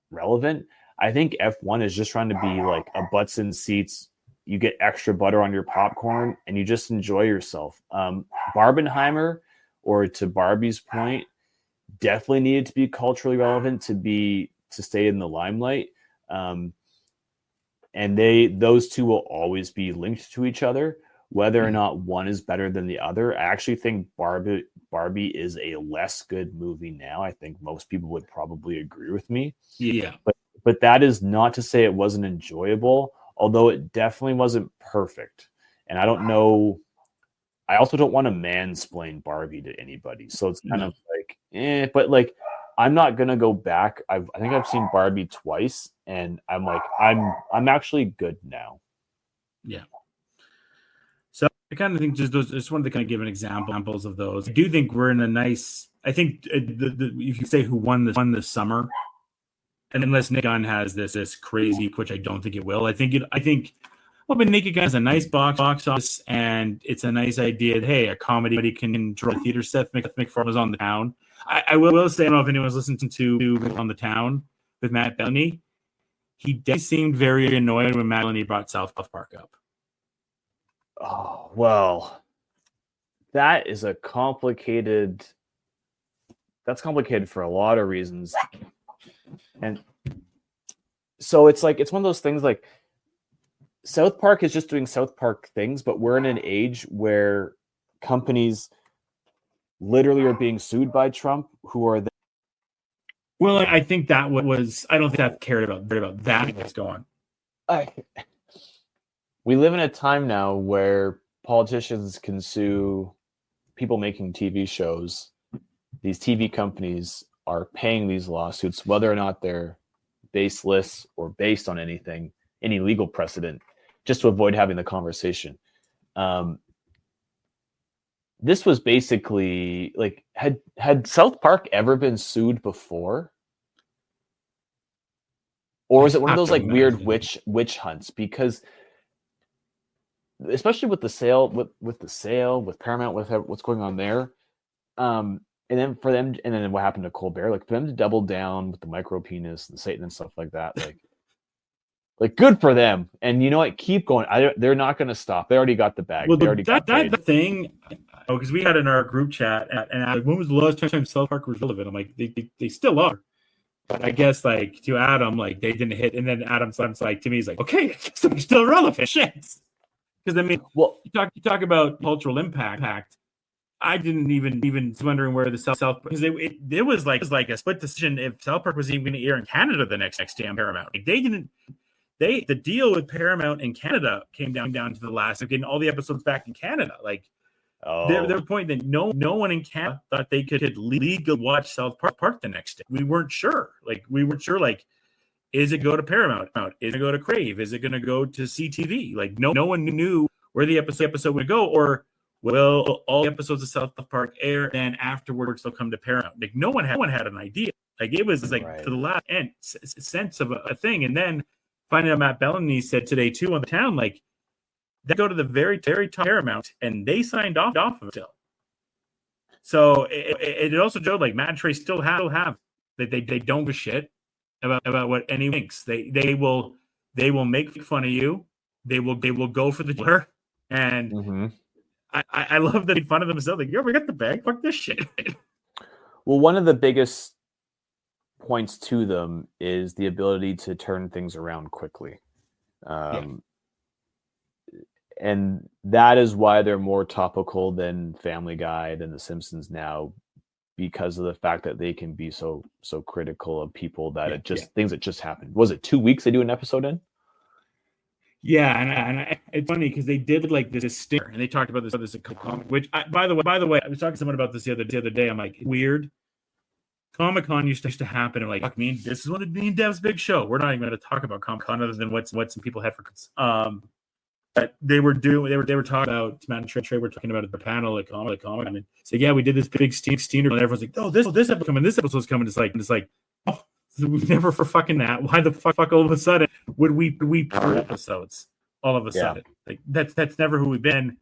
relevant. I think F1 is just trying to be like a butts in seats. You get extra butter on your popcorn and you just enjoy yourself. Barbenheimer, or to Barbie's point, definitely needed to be culturally relevant to stay in the limelight. And those two will always be linked to each other, whether or not one is better than the other. I actually think Barbie is a less good movie now. I think most people would probably agree with me. Yeah. But that is not to say it wasn't enjoyable, although it definitely wasn't perfect. And I don't know. I also don't want to mansplain Barbie to anybody. So it's kind of like, but like, I'm not going to go back. I think I've seen Barbie twice and I'm like, I'm actually good now. Yeah. So I kind of think just wanted to kind of give examples of those. I do think we're in a nice, I think if you say who won this summer, and unless Nick Gunn has this crazy, which I don't think it will, I think but Naked Gun has a nice box office, and it's a nice idea that, hey, a comedy can draw a theater. Seth MacFarlane was on The Town. I will say, I don't know if anyone's listened to On the Town with Matt Bellamy. He definitely seemed very annoyed when Matt Bellamy brought South Park up. Oh, well, that's complicated for a lot of reasons. And so it's one of those things like, South Park is just doing South Park things, but we're in an age where companies literally are being sued by Trump, who are Well, I think that was, I don't think that cared about that. What's going on? We live in a time now where politicians can sue people making TV shows. These TV companies are paying these lawsuits, whether or not they're baseless or based on anything, any legal precedent, just to avoid having the conversation. This was basically like, had South Park ever been sued before? Or was it one of those like weird witch hunts? Because especially with the sale, with Paramount, with what's going on there, and then what happened to Colbert, like for them to double down with the micro penis and Satan and stuff like that, like good for them. And you know what? Keep going. They're not going to stop. They already got the bag. Well, they already got paid. The thing, because we had in our group chat, and I, when was the last time South Park was relevant? I'm like, they still are. But I guess like to Adam, like they didn't hit, and then Adam's like to me, he's like, okay, so they're still relevant. Shit. Because I mean, well, you talk about cultural impact. I didn't even wondering where the South because it was like a split decision if South Park was even going to air in Canada the next damn Paramount. Like the deal with Paramount in Canada came down to the last of getting all the episodes back in Canada. Like their point that no one in Canada thought they could legally watch South Park the next day. We weren't sure. Like is it go to Paramount? Is it go to Crave? Is it going to go to CTV? Like no one knew where the episode would go, or will all the episodes of South Park air and then afterwards they'll come to Paramount? Like no one had an idea. Like it was like to the last end sense of a thing, and then finding out Matt Bellamy said today too on The Town, like they go to the very top Paramount and they signed off of it still. So it also showed like Matt and Trey still have that they don't give a shit about what anyone thinks. They will make fun of you. They will go for the killer. And Mm-hmm. I love that they fun of themselves. Like, yo, we got the bag. Fuck this shit. Well, one of the biggest points to them is the ability to turn things around quickly. And that is why they're more topical than Family Guy, than The Simpsons now, because of the fact that they can be so critical of people that things that just happened. Was it 2 weeks they do an episode in? Yeah, and it's funny because they did like this stinger, and they talked about this at Comic. Which, by the way, I was talking to someone about this the other day. I'm like, weird. Comic-Con used to happen, and like, fuck me, this is one of me and Dev's big show. We're not even going to talk about Comic-Con other than what some people had for. But they were talking about Matt and Trey were talking about at the panel at Comic. I mean, so yeah, we did this big stinger, and everyone's like, oh, this episode coming, this episode's coming. It's like, oh, we never for fucking that. Why the fuck all of a sudden would we per episodes all of a sudden? Like that's never who we've been.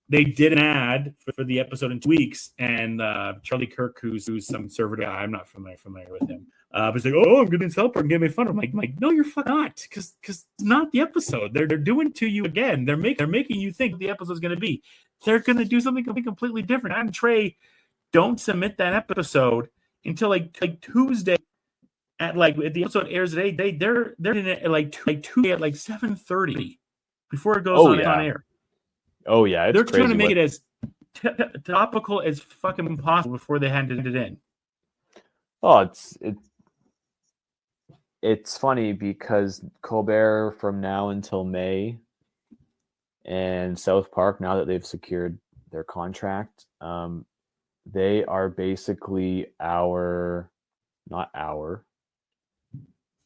They did an ad for the episode in 2 weeks, and Charlie Kirk, who's some conservative guy, I'm not familiar with him, was like, "Oh, I'm going to help her and get me fun." I'm like, no, you're fucking not, because it's not the episode. They're doing it to you again. They're making you think the episode's going to be. They're going to do something completely different. And Trey don't submit that episode until like Tuesday at the episode airs today. They're in it at like 7:30 before it goes on air. Oh yeah, they're trying to make it as topical as fucking possible before they handed it in. Oh, it's funny because Colbert from now until May, and South Park, now that they've secured their contract, they are basically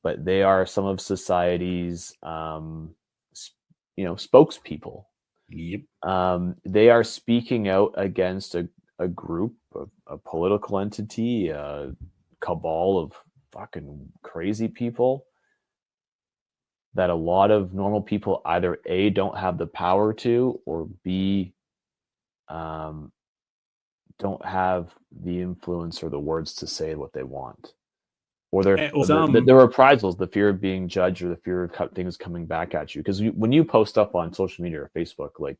but they are some of society's spokespeople. Yep. They are speaking out against a group, a political entity, a cabal of fucking crazy people that a lot of normal people either A, don't have the power to, or B, don't have the influence or the words to say what they want. Or the reprisals, the fear of being judged, or the fear of things coming back at you. Because when you post up on social media or Facebook, like,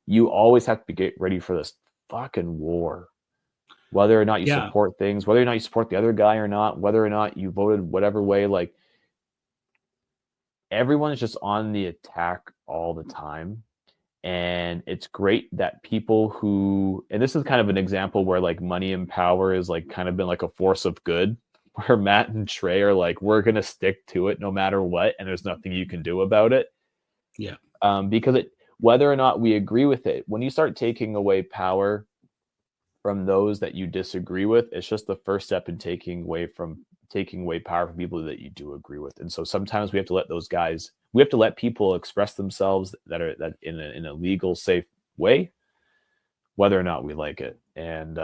you always have to get ready for this fucking war. Whether or not you support things, whether or not you support the other guy or not, whether or not you voted whatever way, like, everyone's just on the attack all the time. And it's great that people who, and this is kind of an example where like money and power is like kind of been like a force of good, where Matt and Trey are like, we're going to stick to it no matter what, and there's nothing you can do about it. Yeah. Because whether or not we agree with it, when you start taking away power from those that you disagree with, it's just the first step in taking away power from people that you do agree with. And so sometimes we have to let people express themselves that in a legal, safe way, whether or not we like it. And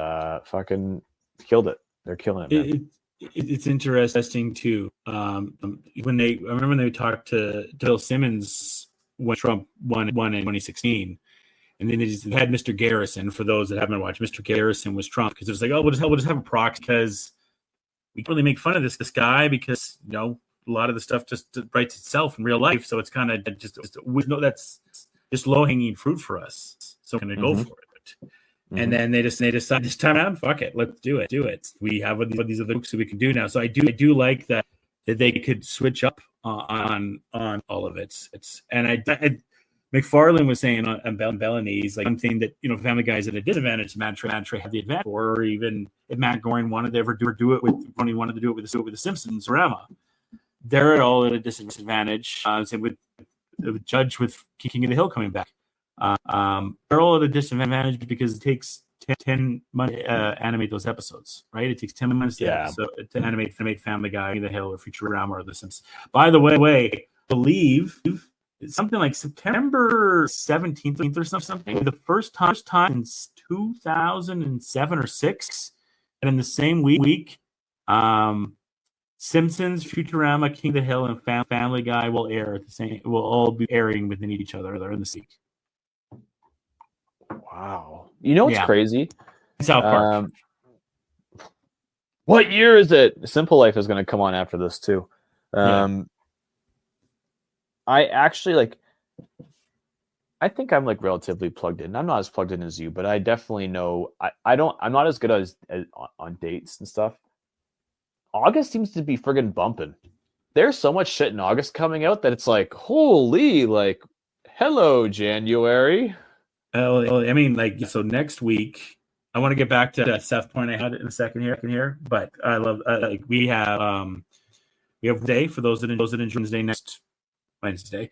fucking killed it. They're killing it, man. It's interesting too. I remember when they talked to Bill Simmons when Trump won in 2016, and then they had Mr. Garrison. For those that haven't watched, Mr. Garrison was Trump, because it was like, oh, we'll just have a proxy because we can't really make fun of this guy because a lot of the stuff just writes itself in real life. So it's kind of that's just low hanging fruit for us. So we're gonna go for it. And then they decide this time out, fuck it, let's do it. We have these other books that we can do now. So I do like that they could switch up on all of it. McFarlane was saying on Bellanese, like, one thing that Family Guy's at a disadvantage. Matt Trey had the advantage, or even if Matt Goring wanted to ever do it with the Simpsons or Emma, they're all at a disadvantage. Same with Judge with King of the Hill coming back. They're all at a disadvantage because it takes 10 months to animate those episodes, right? It takes 10 months to animate Family Guy, King of the Hill, or Futurama, or The Simpsons. By the way, I believe it's something like September 17th or something. The first time since 2007 or 6, and in the same week, Simpsons, Futurama, King of the Hill, and Family Guy will all be airing within each other. They're in the week. Wow. What's crazy? South Park. What year is it? Simple Life is going to come on after this too. I actually I think I'm relatively plugged in. I'm not as plugged in as you, but I definitely know I'm not as good as on dates and stuff. August seems to be friggin' bumping. There's so much shit in August coming out that it's holy, hello, January. I mean, so next week, I want to get back to that Seth point I had in a second here, but I love we have Day for those that enjoy Wednesday next Wednesday.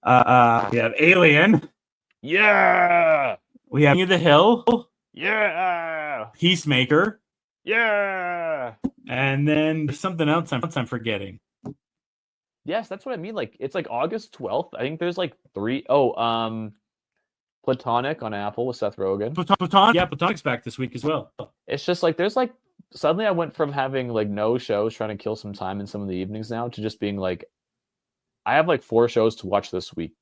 We have Alien. Yeah. We have King of the Hill. Yeah. Peacemaker. Yeah. And then there's something else I'm forgetting. Yes, that's what I mean. It's August 12th. I think there's 3. Oh, Platonic on Apple with Seth Rogen. Platonic. Yeah, Platonic's back this week as well. It's just there's suddenly I went from having no shows, trying to kill some time in some of the evenings now, to just being I have 4 shows to watch this week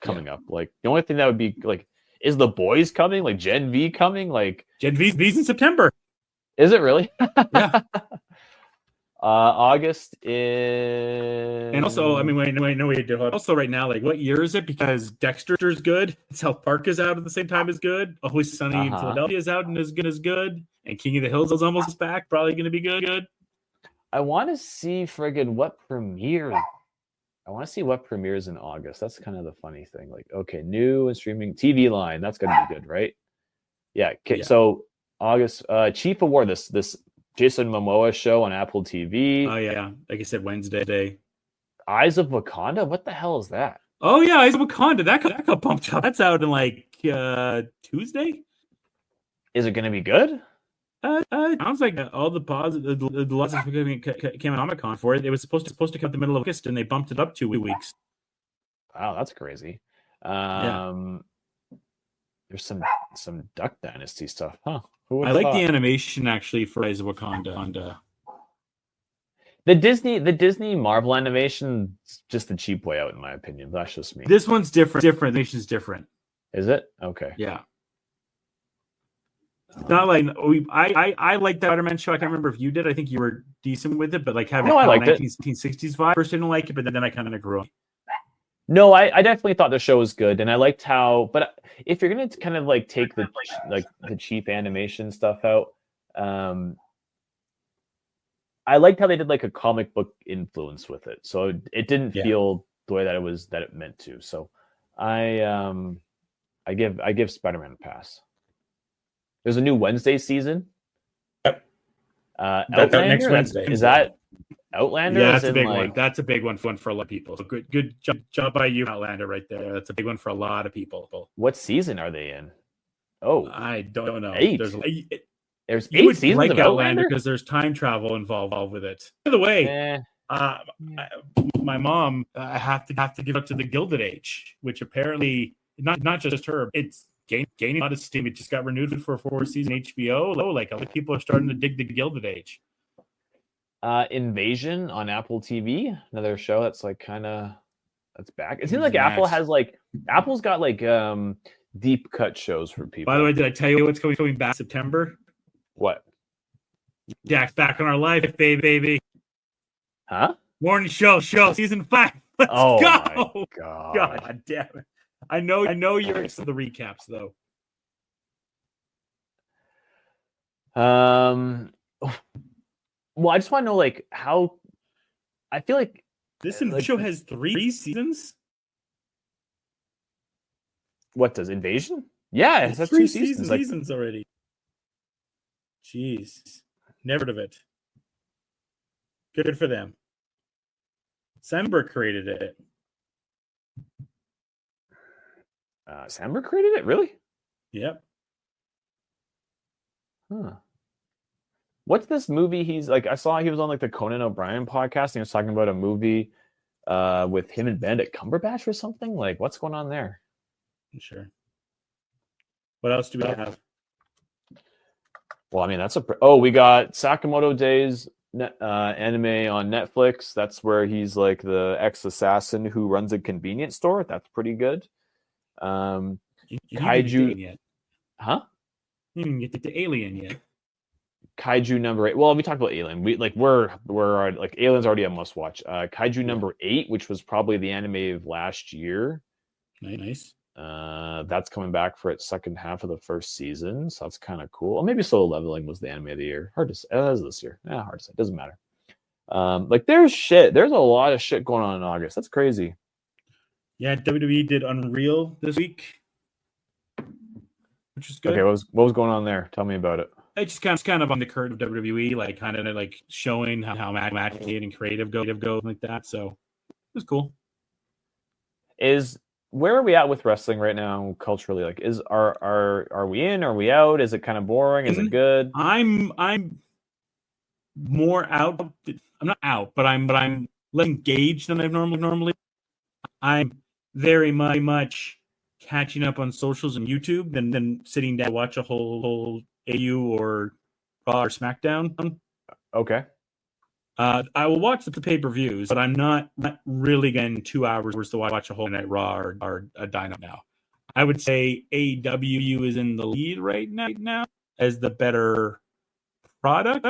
coming up. The only thing that would be is The Boys coming? Gen V coming? Gen V's in September. Is it really? Yeah. August is... And also, I mean, wait, no, we do. Also, right now, what year is it? Because Dexter's good. South Park is out at the same time as good. Always Sunny in Philadelphia is out and as good. And King of the Hills is almost back. Probably going to be good. I want to see friggin' what premieres. I want to see what premieres in August. That's kind of the funny thing. Okay, new and streaming TV line. That's going to be good, right? Yeah. Okay. Yeah. So August, Chief of War. This Jason Momoa show on Apple TV. Oh yeah, like I said, Wednesday. Eyes of Wakanda. What the hell is that? Oh yeah, Eyes of Wakanda. That got bumped up. That's out in Tuesday. Is it going to be good? Sounds like all the positive, the lots of came at Comic-Con for it. It was supposed to come in the middle of August, and they bumped it up 2 weeks. Wow, that's crazy. There's some Duck Dynasty stuff, huh? I like the animation actually for Eyes of Wakanda. The Disney Marvel animation is just the cheap way out, in my opinion. That's just me. This one's different. The animation's different. Is it? Okay. Yeah. It's not I like that Spider-Man show. I can't remember if you did. I think you were decent with it, but having I liked 1960s vibe. First, I didn't like it, but then I kind of grew up. No, I definitely thought the show was good, and I liked how. But if you're gonna kind of take the the cheap animation stuff out, I liked how they did a comic book influence with it, so it didn't feel the way that it meant to. So I give Spider-Man a pass. There's a new Wednesday season. Yep. Outlander? Next Wednesday. Is that Outlander? Yeah, that's a big one. That's a big one for a lot of people. So good job by you, Outlander, right there. That's a big one for a lot of people. What season are they in? Oh, I don't know. 8. There's 8 seasons of Outlander because there's time travel involved with it. By the way, my mom, I have to give up to the Gilded Age, which apparently not just her. It's gaining a lot of steam. It just got renewed for a 4-season HBO. Other people are starting to dig the Gilded Age. Invasion on Apple TV, another show that's that's back. It seems like Apple has Apple's got deep cut shows for people. By the way, did I tell you what's coming back September? What? Jack's back on our life, baby. Huh? Morning show season 5. Let's go. My God. God damn it. I know you're into the recaps though. Well, I just want to know how. I feel like this show has 3 seasons. What does Invasion? Yeah, it has 2 seasons already. Jeez, never heard of it. Good for them. Sember created it. Sember created it, really? Yep. Huh. What's this movie? He's I saw he was on the Conan O'Brien podcast, and he was talking about a movie with him and Benedict Cumberbatch or something. What's going on there? Sure. What else do we have? Well, I mean, that's we got Sakamoto Days anime on Netflix. That's where he's the ex-assassin who runs a convenience store. That's pretty good. Kaiju. Yet. Huh? You didn't get to Alien yet. Kaiju number 8. Well, we talked about Alien. We're like Alien's already a must watch. Kaiju number 8, which was probably the anime of last year. Nice. That's coming back for its second half of the first season, so that's kind of cool. Or maybe Solo Leveling was the anime of the year. Hard to say. That was this year. Yeah, hard to say. Doesn't matter. There's a lot of shit going on in August. That's crazy. Yeah, WWE did Unreal this week, which is good. Okay, what was going on there? Tell me about it. It's just kind of on the curve of WWE, like kind of like showing how matchmade and creative go like that. So it was cool. Where are we at with wrestling right now culturally? Like, are we in? Are we out? Is it kind of boring? Is it good? I'm more out. I'm not out, but I'm less engaged than I've normally. I'm very much catching up on socials and YouTube than sitting down to watch a whole AU or Raw or SmackDown. Okay. I will watch the pay-per-views, but I'm not really getting 2 hours to watch a whole night Raw or a Dynamite now. I would say AEW is in the lead right now as the better product,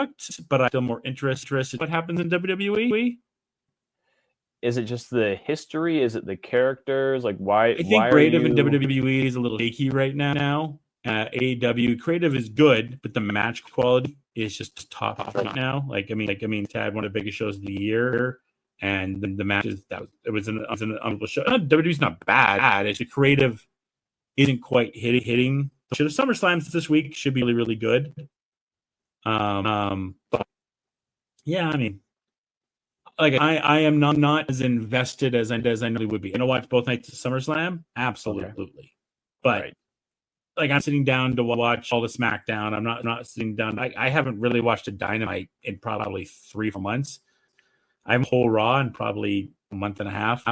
but I'm still more interested in what happens in WWE. Is it just the history? Is it the characters? Like, why? I think creative in WWE is a little shaky right now. AEW creative is good, but the match quality is just top right now. Like I mean, to have one of the biggest shows of the year, and the matches it was an unbelievable show. WWE's not bad. It's the creative isn't quite hitting. Should have SummerSlam this week should be really good. But yeah, I mean, like I am not as invested as I normally would be. I watch both nights of SummerSlam, absolutely, okay. But. Right. Like I'm sitting down to watch all the SmackDown. I'm not sitting down. I haven't really watched a Dynamite in probably 3-4 months. I'm whole Raw in probably a month and a half.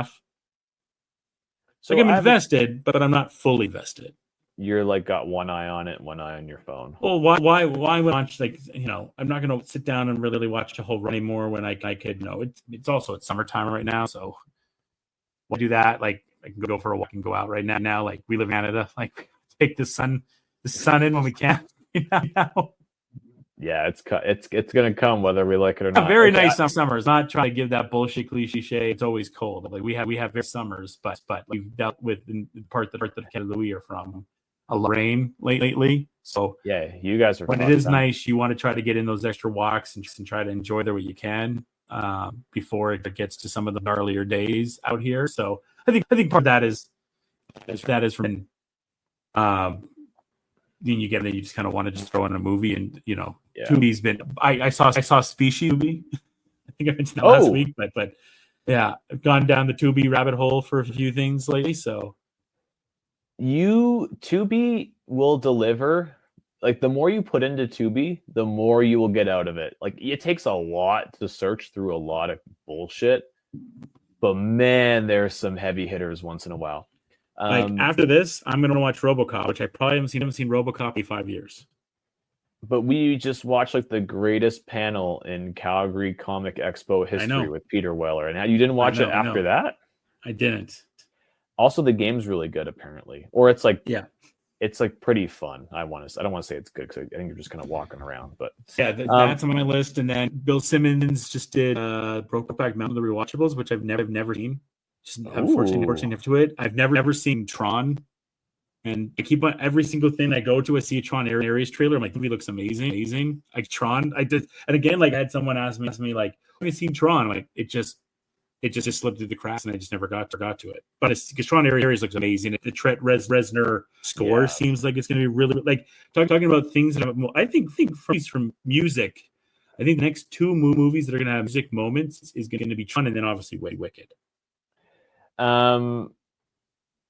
So like I'm invested, but I'm not fully invested. You're like got one eye on it, one eye on your phone. Well, why watch I'm not going to sit down and really watch a whole run anymore when I could. It's summertime right now, so we'll do that. Like I can go for a walk and go out right now. Like we live in Canada, like. Take the sun in when we can. Yeah, it's gonna come whether we like it or not. Very nice summers. Not trying to give that bullshit cliche. It's always cold. Like we have very summers, but we've dealt with in the part that Canada we are from a lot of rain lately. So yeah, you guys are. When it is nice, you want to try to get in those extra walks and try to enjoy there what you can before it gets to some of the gnarlier days out here. So I think part of that is from. Then you just kind of want to just throw in a movie and Tubi's been I saw Species Tubi. I think I mentioned that last week, but yeah, I've gone down the Tubi rabbit hole for a few things lately. So Tubi will deliver. Like the more you put into Tubi, the more you will get out of it. Like it takes a lot to search through a lot of bullshit, but man, there's some heavy hitters once in a while. Like after this, I'm going to watch RoboCop, which I probably haven't seen RoboCop in 5 years. But we just watched like the greatest panel in Calgary Comic Expo history with Peter Weller, and you didn't watch it after that? I didn't. Also, the game's really good, apparently, or it's like it's like pretty fun. I don't want to say it's good because I think you're just kind of walking around, but yeah, that's on my list. And then Bill Simmons just did Brokeback Mountain, the rewatchables, which I've never seen. Just unfortunately to it. I've never seen Tron, and I keep on every single thing I go to. I see a Tron Ares trailer. I'm like, the movie looks amazing. Like Tron, I did, and again, like I had someone ask me like, have you seen Tron? I'm like, it just slipped through the cracks, and I just never got to it. But because Tron Ares looks amazing. The Trent Reznor score seems like it's going to be really like talking about things that I think from music. I think the next 2 movies that are going to have music moments is going to be Tron, and then obviously Wicked. I mean,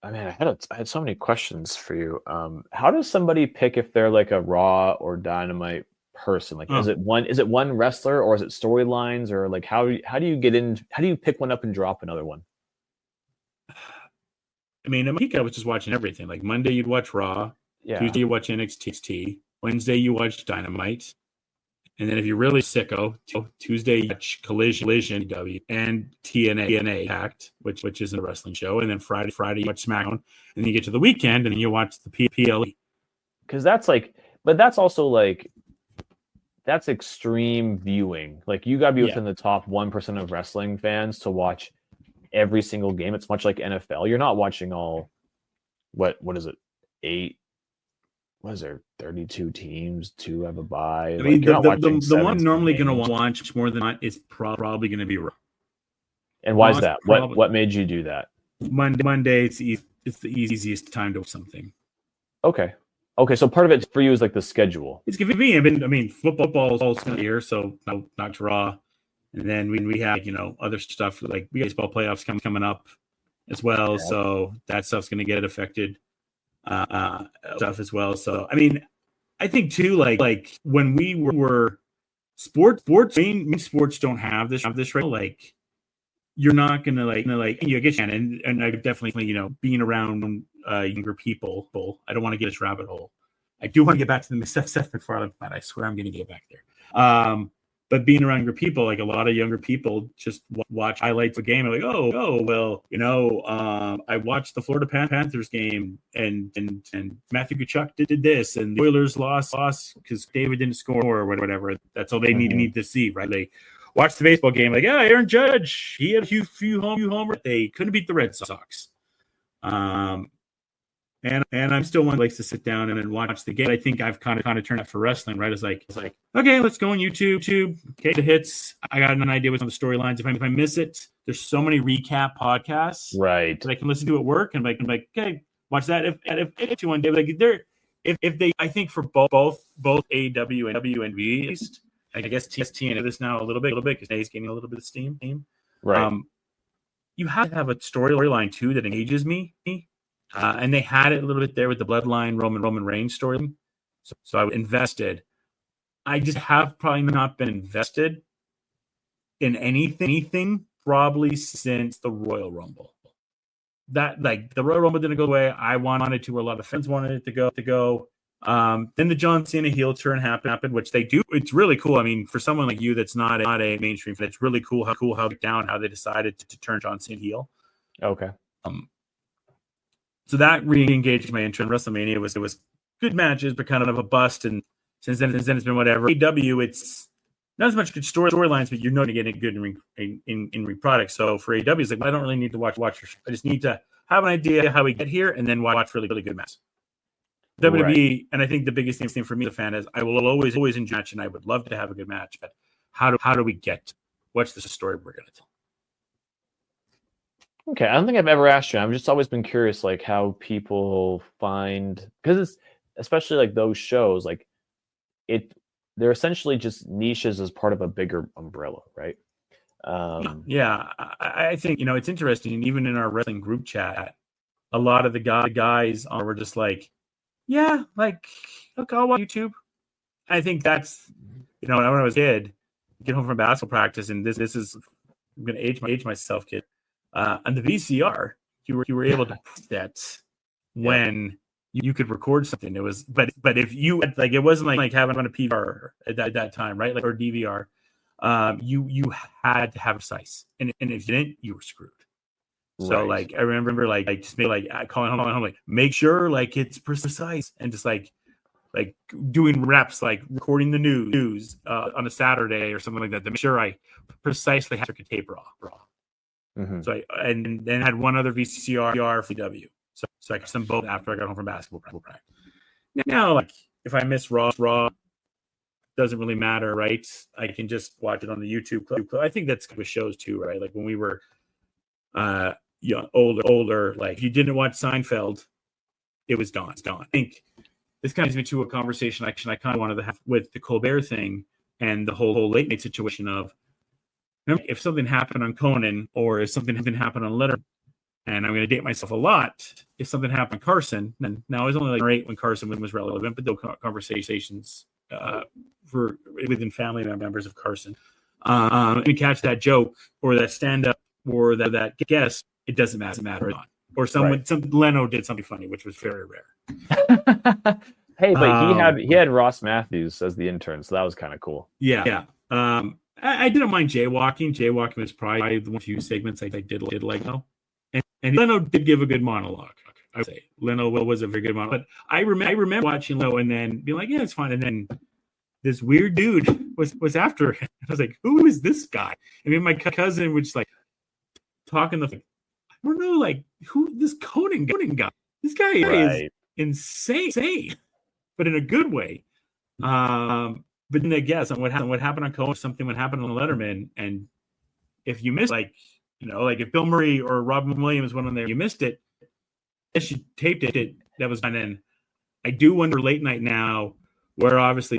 I had so many questions for you. How does somebody pick if they're like a Raw or Dynamite person? Like, is it one wrestler, or is it storylines, or like how do you get in? How do you pick one up and drop another one? I mean, I was just watching everything. Like Monday, you'd watch Raw. Yeah. Tuesday, you watch NXT. Wednesday, you watch Dynamite. And then if you're really sicko, Tuesday you watch Collision and TNA Act, which is a wrestling show. And then Friday you watch SmackDown. And then you get to the weekend and then you watch the PLE. Because that's like But that's also like, that's extreme viewing. Like, you gotta be within the top 1% of wrestling fans to watch every single game. It's much like NFL. You're not watching all, what is it, 8, what is there, 32 teams, 2 have a bye. I mean, you're not watching the one 17 normally going games. to watch more than that is probably going to be Raw. And why is that? What made you do that? Monday, it's the easiest time to watch something. Okay, so part of it for you is like the schedule. It's convenient. I mean, football's all here, so not Raw. And then we have, other stuff like baseball playoffs coming up as well. Yeah. So that stuff's going to get affected stuff as well. So, I mean, I think too, like when we were sports sports don't have this right. Like, you're not going to I guess, and I definitely, being around younger people, I don't want to get this rabbit hole. I do want to get back to the Seth MacFarlane fight. I swear I'm going to get back there. But being around younger people, like a lot of younger people just watch highlights of the game and like, oh, well, I watched the Florida Panthers game and Matthew Tkachuk did this and the Oilers lost because David didn't score or whatever. That's all they need to see, right? They watch the baseball game like, Aaron Judge, he had a few homers. They couldn't beat the Red Sox. And I'm still one that likes to sit down and watch the game. I think I've kind of turned out for wrestling, right? It's like, okay, let's go on YouTube. Okay, the hits. I got an idea what's on the storylines. If I miss it, there's so many recap podcasts, right, that I can listen to at work and like, okay, watch that. If you one day, like if they, I think for both AEW and WWE, at least, I guess TST this now a little bit because he's getting a little bit of steam. Right. You have to have a storyline too that engages me. And they had it a little bit there with the Bloodline Roman Reigns story. So I invested. I just have probably not been invested in anything probably since the Royal Rumble. That, like, the Royal Rumble didn't go away. I wanted to. A lot of fans wanted it to go. Then the John Cena heel turn happened, which they do. It's really cool. I mean, for someone like you that's not a mainstream fan, it's really cool how they decided to turn John Cena heel. Okay. So that re-engaged my interest in WrestleMania. It was good matches, but kind of a bust. And since then it's been whatever. AEW, it's not as much good storylines, but you're not going to get good in ring products. So for AEW, it's like, I don't really need to watch. I just need to have an idea how we get here, and then watch really, really good matches. WWE, right. And I think the biggest thing for me as a fan is I will always enjoy a match, and I would love to have a good match. But how do we get? What's the story we're going to tell? Okay, I don't think I've ever asked you. I've just always been curious, like, how people find, because it's especially like those shows, like they're essentially just niches as part of a bigger umbrella, right? Yeah, I think it's interesting. Even in our wrestling group chat, a lot of the guys were just like, yeah, like, look, I'll watch YouTube. I think that's when I was a kid, get home from basketball practice, and this is, I'm gonna age myself, kid. On the VCR, you were able to put that when you could record something. It was, but if you like, it wasn't like having on a PVR at that time, right? Like, or DVR. You had to have a precise, and if you didn't, you were screwed. Right. So like, I remember like just maybe like calling home, like, make sure like it's precise, and just like doing reps, like recording the news on a Saturday or something like that to make sure I precisely had to tape raw. Mm-hmm. So and then had one other VCR for W. So I could send both after I got home from basketball practice. Now, like, if I miss Raw doesn't really matter, right? I can just watch it on the YouTube clip. I think that's with shows too, right? Like when we were older, like if you didn't watch Seinfeld, it was done. I think this kind of leads me to a conversation I kind of wanted to have with the Colbert thing and the whole late night situation of, if something happened on Conan or if something happened on Letterman, and I'm going to date myself a lot, if something happened on Carson, and now I was only like 8 when Carson was relevant, but those conversations for within family members of Carson, you catch that joke or that stand-up or that guess, it doesn't matter. Or Leno did something funny, which was very rare. Hey, but he had Ross Matthews as the intern, so that was kind of cool. Yeah. I didn't mind jaywalking. Jaywalking was probably the one few segments I did like. And Leno did give a good monologue. would say Leno was a very good one. But I remember watching Leno and then being like, yeah, it's fine. And then this weird dude was after him. I was like, who is this guy? I mean, my cousin was just like talking I don't know, like who this Conan guy. This guy is insane, but in a good way. But then I guess what happened on Conan, something would happen on Letterman, and if you miss, like if Bill Murray or Robin Williams went on there, you missed it. If you taped it, that was fine. And I do wonder late night now, where obviously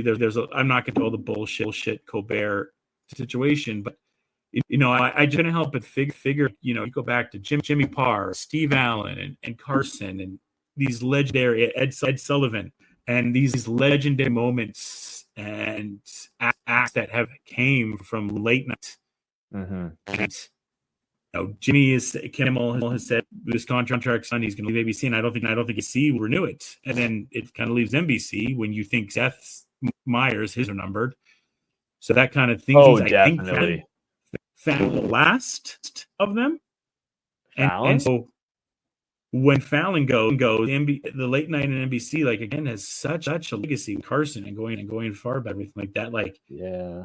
I'm not going to all the bullshit Colbert situation, but I just couldn't help but figure, you go back to Jimmy Parr, Steve Allen, and Carson, and these legendary Ed Sullivan, and these legendary moments and acts that have came from late night. Mm-hmm. And Kimmel has said this contract's on, he's going to leave ABC, and I don't think ABC will renew it, and then it kind of leaves NBC when you think Seth Meyers, his are numbered, so that kind of thing. Definitely. I think Fallon the last of them, and so when Fallon goes, the late night in NBC, like again, has such a legacy with Carson and going far back, everything like that. Like, yeah,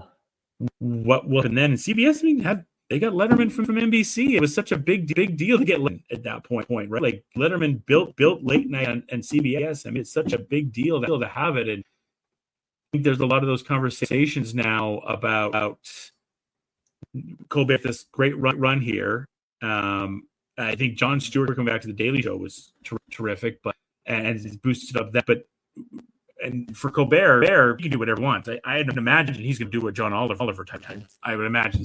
what will and then CBS? I mean, they got Letterman from NBC. It was such a big deal to get at that point, right? Like Letterman built late night and CBS. I mean, it's such a big deal to have it, and I think there's a lot of those conversations now about Colbert, this great run here. I think Jon Stewart coming back to the Daily Show was terrific, and it's boosted up that. But and for Colbert, he can do whatever he wants. I imagine he's going to do what John Oliver type. I would imagine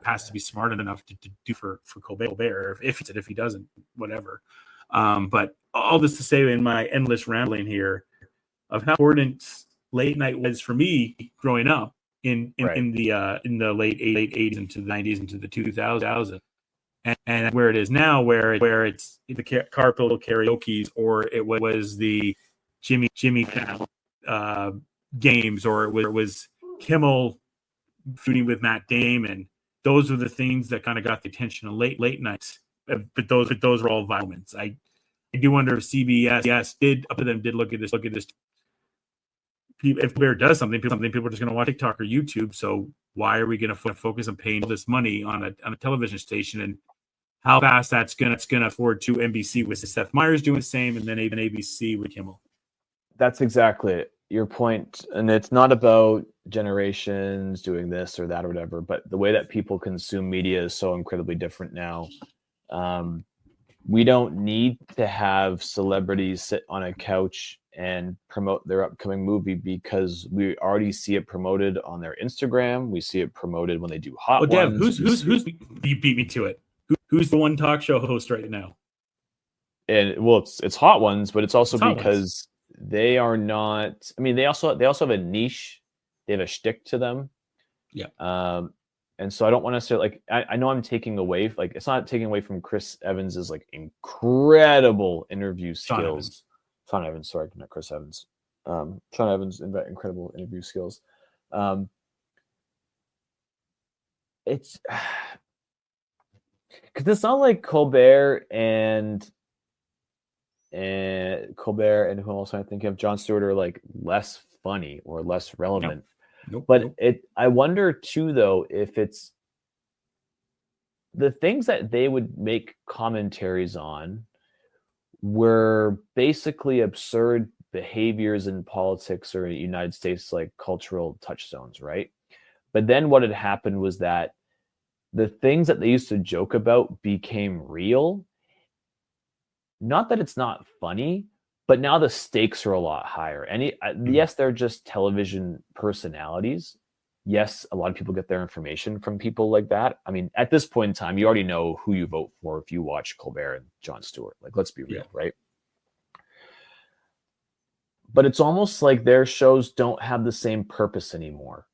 has to be smart enough to do for Colbert. If he doesn't, whatever. But all this to say, in my endless rambling here, of how important late night was for me growing up in the late 80s into the 90s into the 2000s, and where it is now, where it's the carpool karaoke's, or it was the Jimmy Fallon games, or it was Kimmel shooting with Matt Damon. Those are the things that kind of got the attention of late nights. But those were all moments. I do wonder if CBS did look at this. If Bear does something, people are just going to watch TikTok or YouTube. So why are we going to focus on paying all this money on a television station, and how fast that's going to afford to NBC with Seth Meyers doing the same, and then even ABC with Kimmel? That's exactly your point. And it's not about generations doing this or that or whatever, but the way that people consume media is so incredibly different now. We don't need to have celebrities sit on a couch and promote their upcoming movie, because we already see it promoted on their Instagram. We see it promoted when they do hot ones. Dev, who's you beat me to it? Who's the one talk show host right now? And well, it's hot ones, but it's also because they are not. I mean, they also have a niche. They have a shtick to them. Yeah. And so I don't want to say, like, I know I'm taking away, like, it's not taking away from Chris Evans's like incredible interview skills. Sean Evans, sorry, not Chris Evans. Sean Evans' incredible interview skills. It's because it's not like Colbert and who else I think of, Jon Stewart, are like less funny or less relevant. But I wonder too, though, if it's the things that they would make commentaries on were basically absurd behaviors in politics or in the United States, like cultural touchstones, right? But then what had happened was that the things that they used to joke about became real. Not that it's not funny, but now the stakes are a lot higher. And yes, they're just television personalities. Yes, a lot of people get their information from people like that. I mean, at this point in time, you already know who you vote for if you watch Colbert and Jon Stewart. Like, let's be real, right? But it's almost like their shows don't have the same purpose anymore.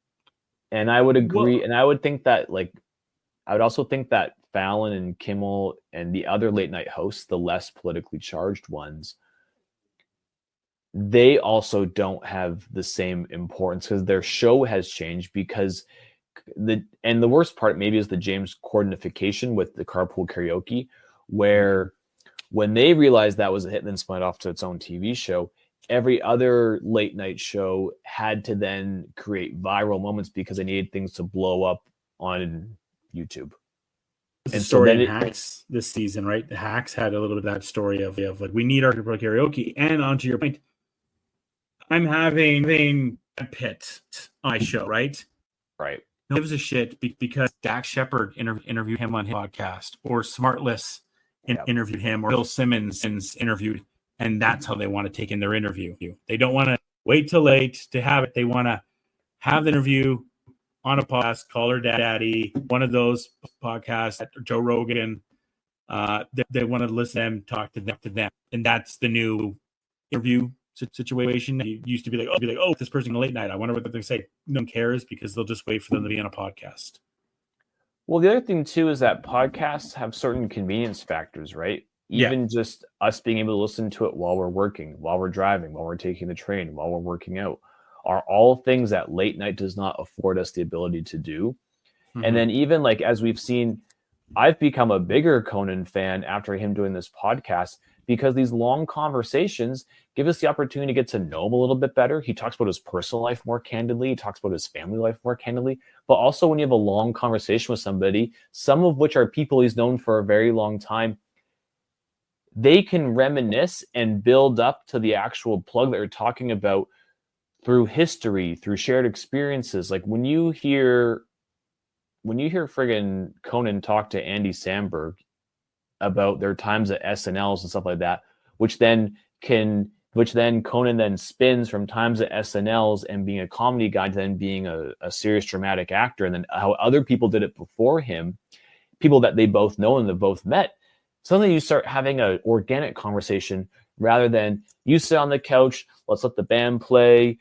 And I would agree. And I would think that, like, I would also think that Fallon and Kimmel and the other late night hosts, the less politically charged ones, they also don't have the same importance because their show has changed. Because the worst part maybe is the James Cordenification with the carpool karaoke, where When they realized that was a hit and then spun it off to its own TV show, every other late night show had to then create viral moments because they needed things to blow up on YouTube. The story in Hacks this season, right? The Hacks had a little bit of that story of like, we need our karaoke. And onto your point, I'm having a Pitt on my show, right? Right. It was a shit because Dax Shepard interviewed him on his podcast, or Smartless interviewed him, or Bill Simmons interviewed, and that's how they want to take in their interview. They don't want to wait till late to have it. They want to have the interview on a podcast, Call Her Daddy, one of those podcasts, Joe Rogan. They want to listen to them, talk to them, and that's the new interview situation. It used to be like, oh, this person late night, I wonder what they say. No one cares because they'll just wait for them to be on a podcast. Well, the other thing too is that podcasts have certain convenience factors, right? Even just us being able to listen to it while we're working, while we're driving, while we're taking the train, while we're working out, are all things that late night does not afford us the ability to do. Mm-hmm. And then even like, as we've seen, I've become a bigger Conan fan after him doing this podcast, because these long conversations give us the opportunity to get to know him a little bit better. He talks about his personal life more candidly. He talks about his family life more candidly. But also when you have a long conversation with somebody, some of which are people he's known for a very long time, they can reminisce and build up to the actual plug that you're talking about through history, through shared experiences. Like when you hear friggin' Conan talk to Andy Samberg about their times at SNLs and stuff like that, which then Conan then spins from times at SNLs and being a comedy guy to then being a serious dramatic actor, and then how other people did it before him, people that they both know and they've both met. Suddenly you start having an organic conversation rather than you sit on the couch, let's let the band play,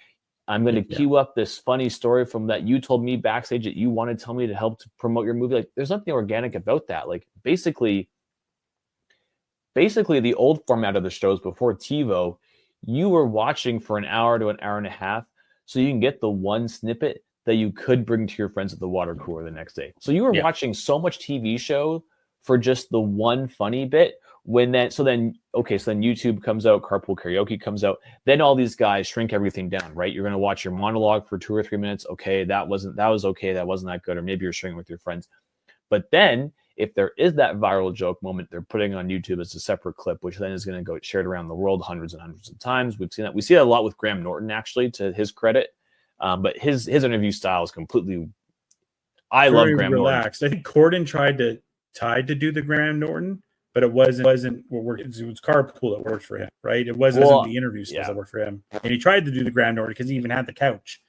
I'm going to queue up this funny story from that you told me backstage that you want to tell me to help to promote your movie. Like, there's nothing organic about that. Like, basically the old format of the shows before TiVo, you were watching for an hour to an hour and a half so you can get the one snippet that you could bring to your friends at the water cooler the next day. So you were watching so much TV show for just the one funny bit. So then YouTube comes out, Carpool Karaoke comes out. Then all these guys shrink everything down, right? You're going to watch your monologue for 2 or 3 minutes. Okay, that was okay. That wasn't that good. Or maybe you're sharing with your friends. But then if there is that viral joke moment, they're putting on YouTube as a separate clip, which then is going to go shared around the world hundreds and hundreds of times. We've seen that. We see that a lot with Graham Norton, actually, to his credit. But his interview style is completely. I love Graham relaxed. Norton. I think Corden tried to do the Graham Norton, but it wasn't what worked. It was Carpool that worked for him, right? It wasn't the interview skills that worked for him. And he tried to do the Graham Norton because he even had the couch.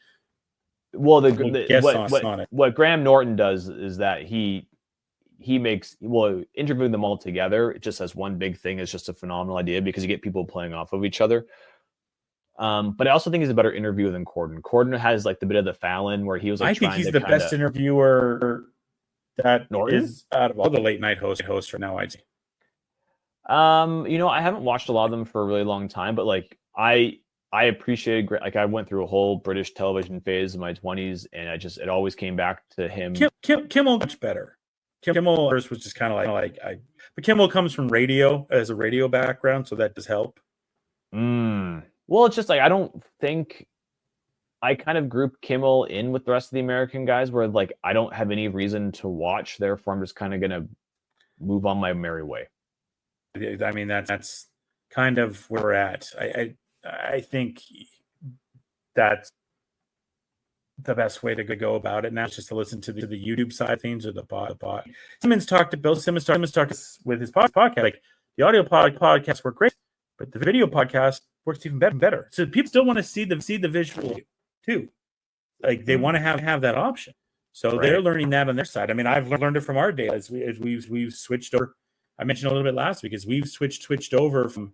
Well, what Graham Norton does is that he makes interviewing them all together, it just as one big thing, is just a phenomenal idea because you get people playing off of each other. But I also think he's a better interviewer than Corden. Corden has like the bit of the Fallon where he was like, I think he's the best interviewer that Norton? is out of all the late night hosts right now, I'd say. I haven't watched a lot of them for a really long time, but like I appreciated, like I went through a whole British television phase in my 20s, and it always came back to him. Kimmel much better. Kimmel was just kind of like but Kimmel comes from radio, as a radio background, so that does help. Well, it's just like I don't think I kind of group Kimmel in with the rest of the American guys where like I don't have any reason to watch, therefore I'm just kind of gonna move on my merry way. I mean that's kind of where we're at. I think that's the best way to go about it now, is just to listen to the YouTube side of things, or the bot. Bill Simmons talked with his podcast. Like, the audio podcasts work great, but the video podcast works even better. So people still want to see the visual too. Like, they want to have that option. So they're learning that on their side. I mean, I've learned it from our day as we've switched over. I mentioned a little bit last week, as we've switched over from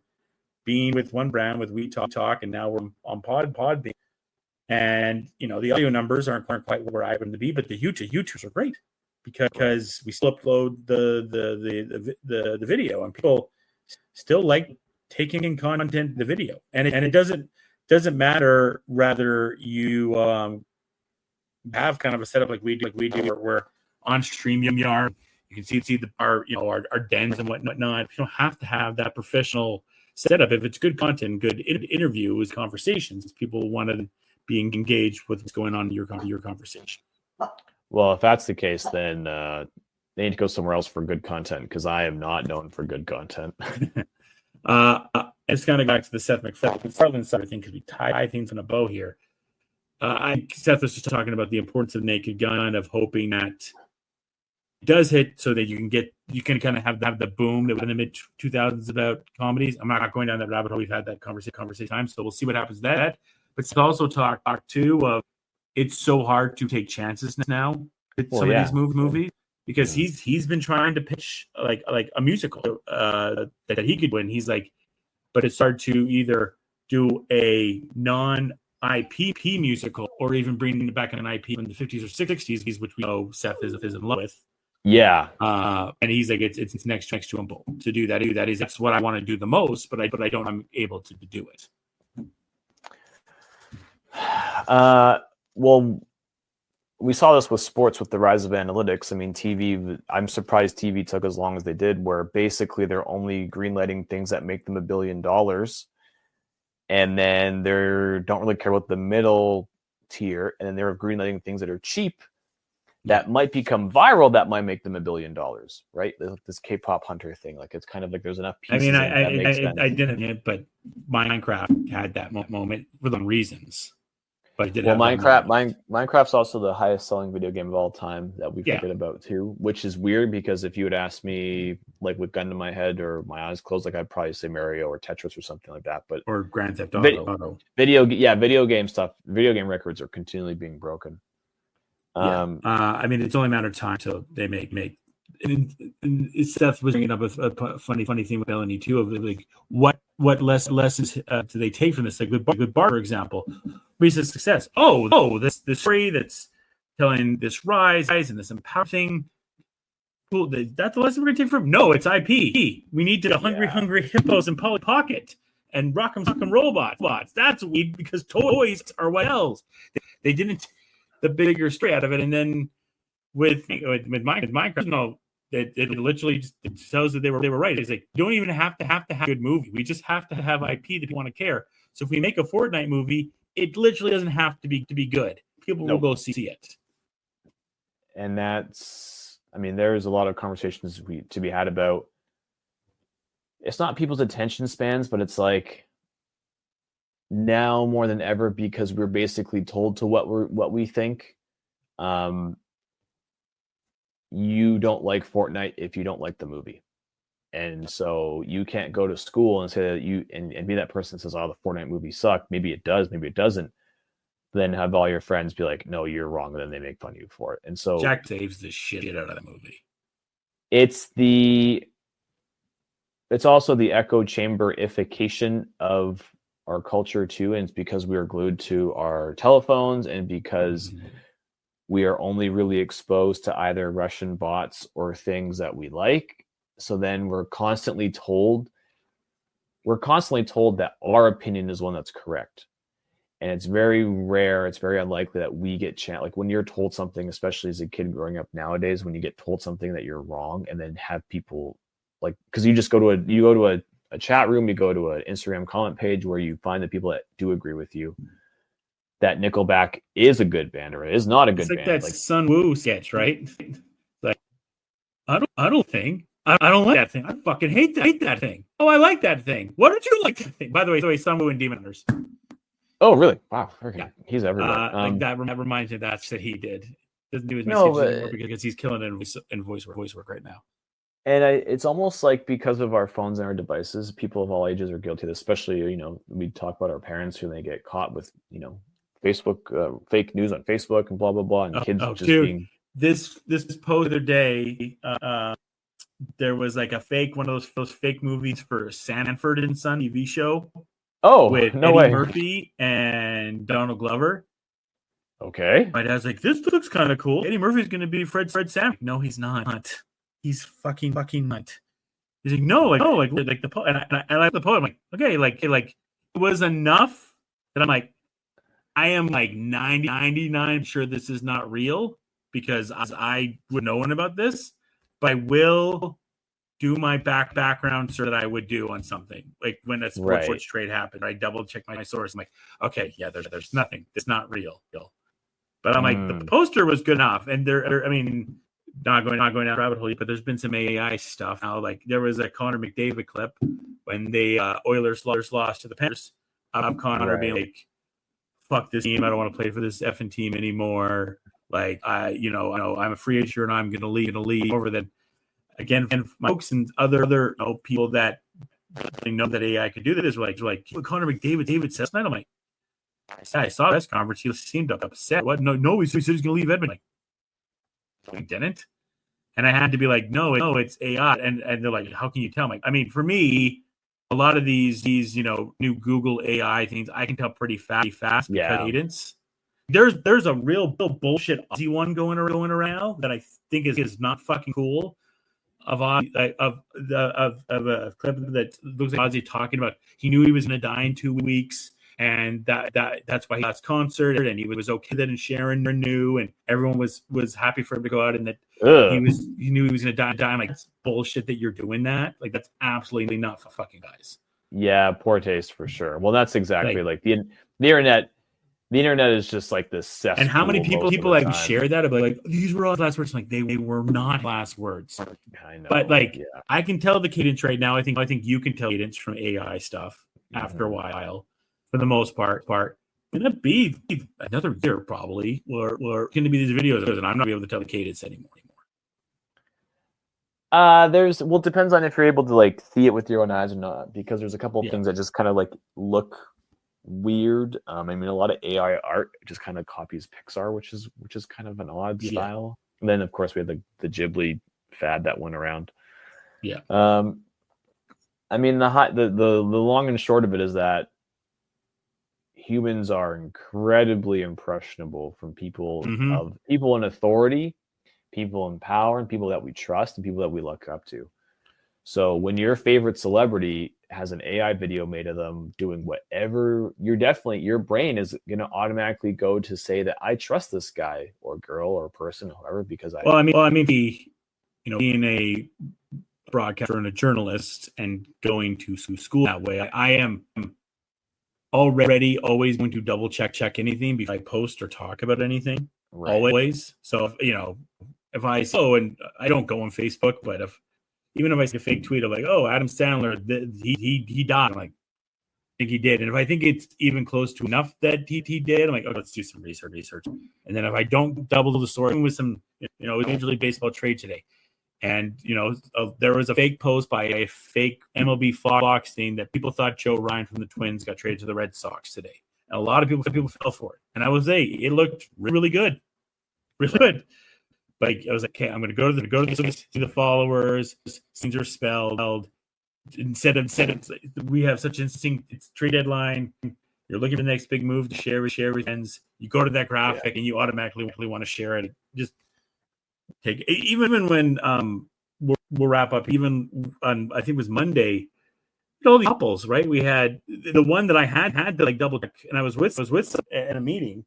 being with one brand with We Talk, and now we're on Podbean. And the audio numbers aren't quite where I want them to be, but the YouTubes are great because we still upload the video, and people still like taking in content the video, and it doesn't matter whether you have kind of a setup like we do, where on StreamYard You can see our dens and whatnot. You don't have to have that professional setup. If it's good content, good interviews, conversations, people want to be engaged with what's going on in your conversation. Well, if that's the case, then they need to go somewhere else for good content, because I am not known for good content. It's kind of back to the Seth MacFarlane side. I think could be tie things in a bow here. Seth was just talking about the importance of Naked Gun, of hoping that it does hit so that you can kind of have the boom that was in the mid 2000s about comedies. I'm not going down that rabbit hole. We've had that conversation time, so we'll see what happens with that. But it's also talk too of it's so hard to take chances now with some of these movies, because he's been trying to pitch like a musical that he could win. He's like, but it's hard to either do a non-IP musical or even bring it back in an IP in the 50s or 60s, which we know Seth is in love with. Yeah. And he's like, it's next to him to do that. That's what I want to do the most, but I'm able to do it. Well, we saw this with sports with the rise of analytics. I mean, TV, I'm surprised TV took as long as they did, where basically they're only greenlighting things that make them $1 billion. And then they don't really care about the middle tier. And then they're greenlighting things that are cheap, that might become viral, that might make them $1 billion, right? This K-pop hunter thing. Like, it's kind of like there's enough pieces. I mean, I didn't, but Minecraft had that moment for the reasons. But Minecraft's also the highest selling video game of all time that we figured about too, which is weird, because if you would ask me, like, with gun to my head or my eyes closed, like, I'd probably say Mario or Tetris or something like that. But or Grand Theft Auto. Video game stuff. Video game records are continually being broken. I mean, it's only a matter of time till they make. And Seth was bringing up a funny thing with Melanie too, of like what lessons do they take from this? Like with Bart, for example, recent success. This story that's telling this rise and this empower thing. Cool. That's the lesson we're gonna take from. No, it's IP. We need to hungry hippos and Polly Pocket and Rock'em robots. That's what we, because toys are what else. They didn't the bigger story out of it, and then with Minecraft, no, it literally just tells that they were right. It's like, you don't even have to have a good movie. We just have to have IP that people want to care. So if we make a Fortnite movie, it literally doesn't have to be good. People will go see it. And that's, I mean, there's a lot of conversations to be had about. It's not people's attention spans, but it's like now more than ever, because we're basically told to what we think. You don't like Fortnite if you don't like the movie. And so you can't go to school and say that and be that person that says, oh, the Fortnite movie sucked. Maybe it does, maybe it doesn't. Then have all your friends be like, no, you're wrong. And then they make fun of you for it. And so Jack saves the shit out of the movie. It's also the echo chamberification of our culture too. And it's because we are glued to our telephones, and because we are only really exposed to either Russian bots or things that we like. So then we're constantly told that our opinion is one that's correct. And it's very rare, it's very unlikely that we get like when you're told something, especially as a kid growing up nowadays, when you get told something that you're wrong, and then have people like, because you just go to a chat room, you go to an Instagram comment page where you find the people that do agree with you, that Nickelback is a good band or is not a good band. It's like that Sun Woo sketch, right? Like, I don't think. I don't like that thing. I fucking hate that thing. Oh, I like that thing. What did you like that thing? By the way, Sun Woo and Demon Hunters. Oh, really? Wow. Okay. Yeah. He's everywhere. Like that reminds me of that he did. Doesn't do his messages anymore because he's killing it in voice work right now. And it's almost like, because of our phones and our devices, people of all ages are guilty of this, especially, we talk about our parents who they get caught with, Facebook, fake news on Facebook and blah, blah, blah. And kids just being... This post the other day, there was like a fake, one of those fake movies for Sanford and Son TV show. Oh, with no Eddie way. Murphy and Donald Glover. Okay. My dad's like, this looks kind of cool. Eddie Murphy's going to be Fred Sanford. No, he's not. He's fucking not. He's like, no, like the poet. And I like the poet. I'm like, okay, like it was enough that I'm like, I am like 99 sure this is not real, because I would know one about this. but I will do my background search that I would do on something. Like when a sports trade happened, I double check my source. I'm like, okay, yeah, there's nothing. It's not real. But I'm like, the poster was good enough. And I mean, not going down the rabbit hole, but there's been some AI stuff now. Like there was a Connor McDavid clip when the Oilers lost to the Panthers of Connor being like, fuck this team. I don't want to play for this effing team anymore. Like I'm a free agent and I'm going to leave over that. Again, and folks and other people that know that AI could do this, like Connor McDavid says tonight. I'm like, I saw this conference. He seemed upset. What? No, he said he's going to leave Edmonton. Like, he didn't. And I had to be like, no, it's AI. And they're like, how can you tell? I'm like, I mean, for me, a lot of these new Google AI things, I can tell pretty fast because cadence. There's a real bullshit Aussie one going around that I think is not fucking cool. Of a clip that looks like Ozzy talking about he knew he was going to die in 2 weeks, and that's why he last concert, and he was okay that and Sharon knew, and everyone was happy for him to go out, and that he knew he was going to die. I'm like, that's bullshit that you're doing that. Like that's absolutely not for fucking guys. Yeah, poor taste for sure. Well, that's exactly like the internet. The internet is just like this cesspool. And how many people like share that about like these were all last words? Like they were not last words. I know, but like I can tell the cadence right now. I think you can tell cadence from AI stuff after a while, for the most part. Gonna be another year probably, or going to be these videos, and I'm not be able to tell the cadence anymore. It depends on if you're able to like see it with your own eyes or not, because there's a couple of things that just kind of like look weird. I mean, a lot of AI art just kind of copies Pixar, which is kind of an odd style. And then of course we had the Ghibli fad that went around. Yeah. I mean, the long and short of it is that humans are incredibly impressionable from people in authority, people in power, and people that we trust and people that we look up to. So when your favorite celebrity has an AI video made of them doing whatever, your brain is going to automatically go to say that I trust this guy or girl or person, whoever, because being a broadcaster and a journalist and going to school that way, I am already always going to double check anything before I post or talk about anything. Right. Always. So if I and I don't go on Facebook, but even if I see a fake tweet of like, oh, Adam Sandler, he died, I'm like, I think he did. And if I think it's even close to enough that he did, I'm like, oh, let's do some research. And then if I don't double the source, with some, it was Major League Baseball trade today. And, there was a fake post by a fake MLB Fox thing that people thought Joe Ryan from the Twins got traded to the Red Sox today. And a lot of people fell for it. And I was it looked really good. Really good. But I was like, okay, I'm going to go to see the followers. Things are spelled. Instead of we have such interesting trade deadline. You're looking for the next big move to share with friends. You go to that graphic and you automatically want to share it. Just take it. Even when we'll wrap up. Even on I think it was Monday. All the couples, right? We had the one that I had to like double check, and I was with at a meeting.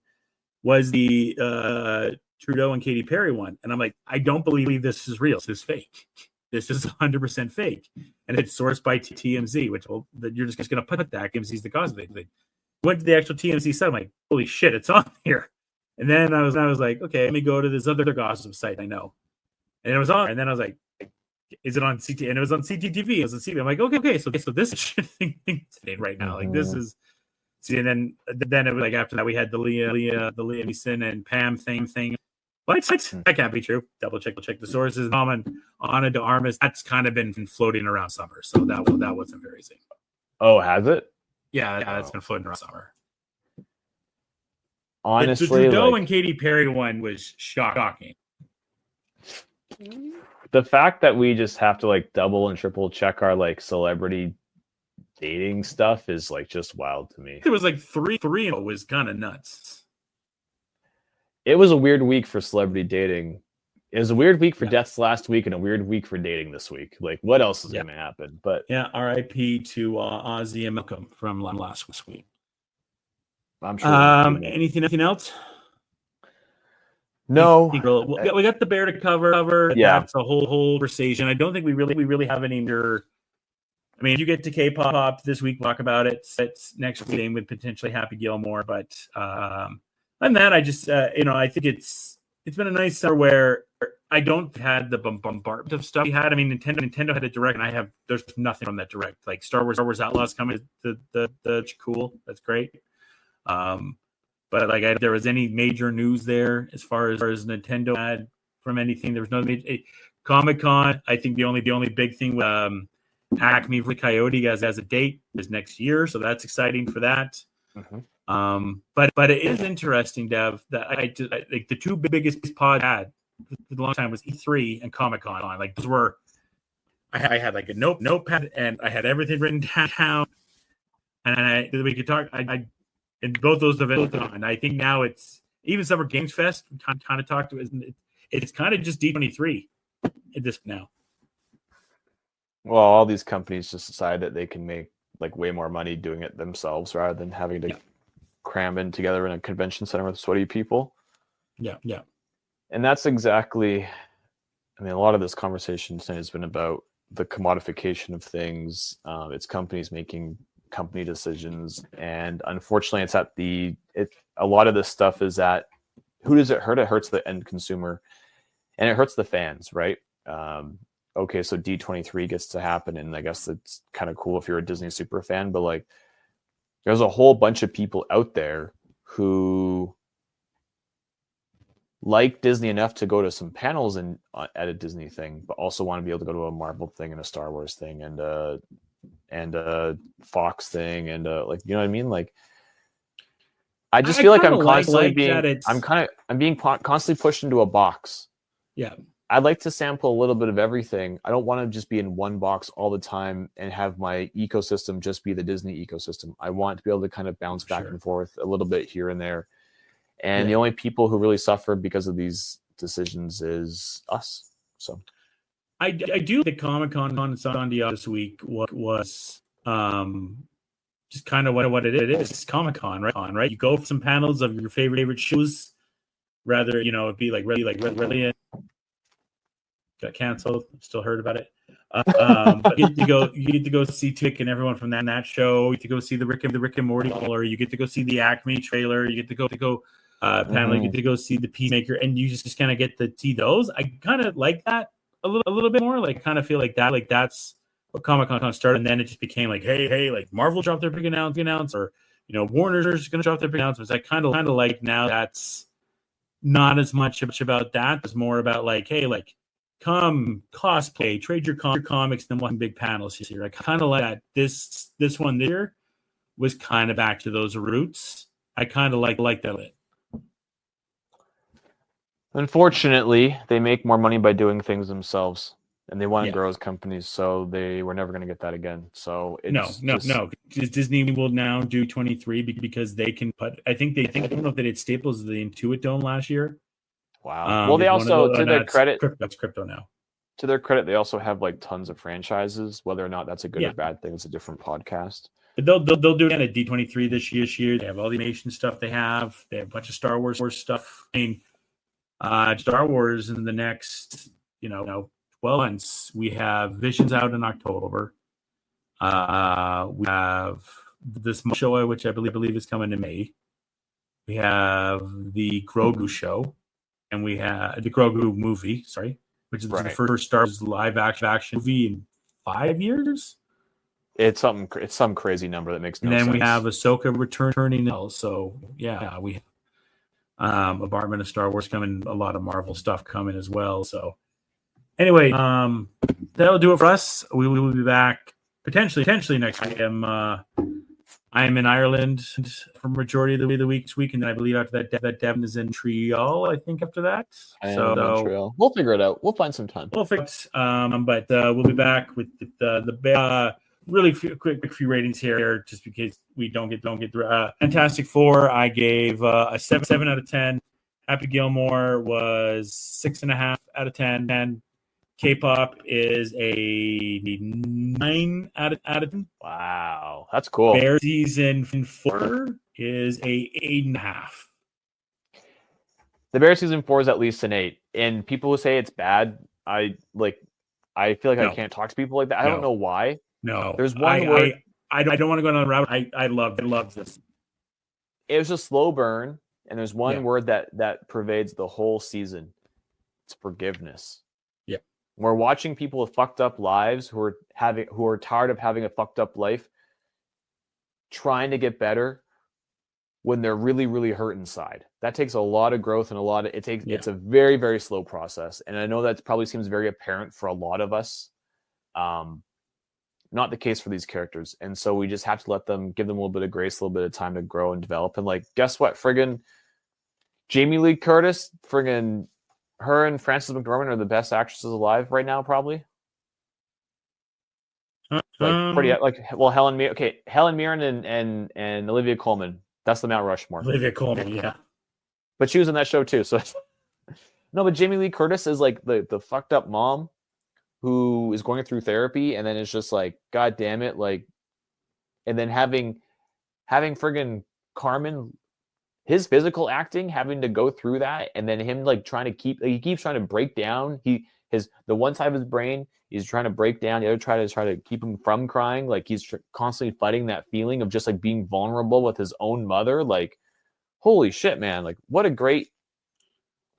Was the Trudeau and Katy Perry one. And I'm like, I don't believe this is real. This is fake. This is 100% fake. And it's sourced by TMZ, which you're just going to put that. TMZ's the cause of it. They went to the actual TMZ site. I'm like, holy shit, it's on here. And then I was like, okay, let me go to this other gossip site I know. And it was on. And then I was like, is it on CT? And it was on CTTV. It was on CTV. I'm like, okay, so this is thing right now. Like this is. See, and then it was like after that we had the Liam Neeson and Pam thing. What? That can't be true. Double check the sources. And Ana de Armas. That's kind of been floating around summer, so that wasn't very safe. Oh, has it? Yeah, that's been floating around summer. Honestly, the Trudeau and Katy Perry one was shocking. The fact that we just have to like double and triple check our like celebrity dating stuff is like just wild to me. It was like three. It was kind of nuts. It was a weird week for celebrity dating. It was a weird week for deaths last week and a weird week for dating this week. Like, what else is going to happen? But R.I.P. to Ozzy and Malcolm from last week. I'm sure. Anything else? No, we got the bear to cover. Yeah. That's a whole conversation. I don't think we really have any more. I mean, you get to K-pop this week, talk about it. It's next week with potentially Happy Gilmore, but and that I just I think it's been a nice summer where I don't had the bombardment of stuff we had. I mean, Nintendo had a direct, and there's nothing from that direct. Like Star Wars Outlaws coming, the cool. That's great. But like, if there was any major news there as far as Nintendo had from anything, there was no major. Comic-Con, I think the only big thing with Acme for Coyote has a date is next year, so that's exciting for that. Mm-hmm. But it is interesting, Dev, that I like the two biggest pods I had for the long time was E3 and Comic-Con. Like those were, I had like a notepad and I had everything written down, and we could talk. I in both those events, and I think now it's even Summer Games Fest. We kind of talked to it's kind of just D23 at this now. Well, all these companies just decide that they can make like way more money doing it themselves rather than having to cram in together in a convention center with sweaty people. Yeah. And that's exactly, I mean, a lot of this conversation tonight has been about the commodification of things. It's companies making company decisions, and unfortunately, a lot of this stuff is at who does it hurt? It hurts the end consumer, and it hurts the fans, right? Okay, so D23 gets to happen, and I guess it's kind of cool if you're a Disney super fan, but like, there's a whole bunch of people out there who like Disney enough to go to some panels at a Disney thing, but also want to be able to go to a Marvel thing and a Star Wars thing and a Fox thing and like, you know what I mean? Like, I just feel like I'm constantly being constantly pushed into a box. Yeah. I'd like to sample a little bit of everything. I don't want to just be in one box all the time and have my ecosystem just be the Disney ecosystem. I want to be able to kind of bounce back and forth a little bit here and there. And the only people who really suffer because of these decisions is us. So I do think Comic-Con on San Diego this week was just kind of what it is. It's Comic-Con, right? You go for some panels of your favorite shows, rather, it'd be like really got canceled. Still heard about it. But you get to go see Tick and everyone from that show. You get to go see the Rick and Morty, or you get to go see the Acme trailer. You get to go panel. You get to go see the Peacemaker, and you just kind of get to see those. I kind of like that a little bit more. Like, kind of feel like that. Like, that's what Comic-Con started, and then it just became like, hey, like Marvel dropped their big announcement, or Warner's going to drop their big announcements. I kind of like now that's not as much about that. It's more about like, hey, like, come cosplay, trade your comics, then watch big panels here. I kind of like that. This one this year was kind of back to those roots. I kind of like that bit. Unfortunately, they make more money by doing things themselves, and they want to grow as companies, so they were never going to get that again. So it's no. Disney will now do 23 because they can put. I don't know if they did Staples of the Intuit Dome last year. Wow. Well, they also, to their credit, that's crypto now. To their credit, they also have like tons of franchises. Whether or not that's a good or bad thing, it's a different podcast. But they'll do it at D23 this year. They have all the animation stuff. They have a bunch of Star Wars stuff. I mean, Star Wars in the next 12 months. We have Visions out in October. We have this show, which I believe is coming in May. We have the Grogu show. And we had the Grogu movie, which is the first Star Wars live action movie in 5 years. It's some crazy number that makes no sense. And then we have Ahsoka returning. So we have a barman of Star Wars coming, a lot of Marvel stuff coming as well. So anyway, that'll do it for us. We will be back potentially next week. I am in Ireland for majority of the week, and then I believe after that Devan is in Montreal. I think after that, Montreal. We'll figure it out. We'll find some time. We'll fix. But we'll be back with the really quick few ratings here, just because we don't get through. Fantastic Four, I gave a 7 out of 10. Happy Gilmore was 6.5 out of 10. And K-pop is a 9 out of 10. Wow, that's cool. Bear Season 4 is a 8.5. The Bear season 4 is at least an 8, and people who say it's bad, I feel like I can't talk to people like that. I don't know why. No, there's one word. I don't want to go down the rabbit. I love this. It was a slow burn, and there's one word that pervades the whole season. It's forgiveness. Yeah, we're watching people with fucked up lives who are tired of having a fucked up life, trying to get better when they're really, really hurt inside. That takes a lot of growth and it's a very, very slow process. And I know that probably seems very apparent for a lot of us. Not the case for these characters. And so we just have to give them a little bit of grace, a little bit of time to grow and develop. And like, guess what? Friggin' Jamie Lee Curtis, friggin' her and Frances McDormand are the best actresses alive right now, probably. Helen Mirren and Olivia Colman. That's the Mount Rushmore. Olivia Colman, yeah. But she was in that show too. So no, but Jamie Lee Curtis is like the fucked up mom who is going through therapy, and then it's just like, God damn it, like, and then having friggin' Carmen, his physical acting, having to go through that, and then him like he keeps trying to break down. The one side of his brain he's trying to break down, the other try to keep him from crying. Like he's constantly fighting that feeling of just like being vulnerable with his own mother. Like, holy shit, man! Like, what an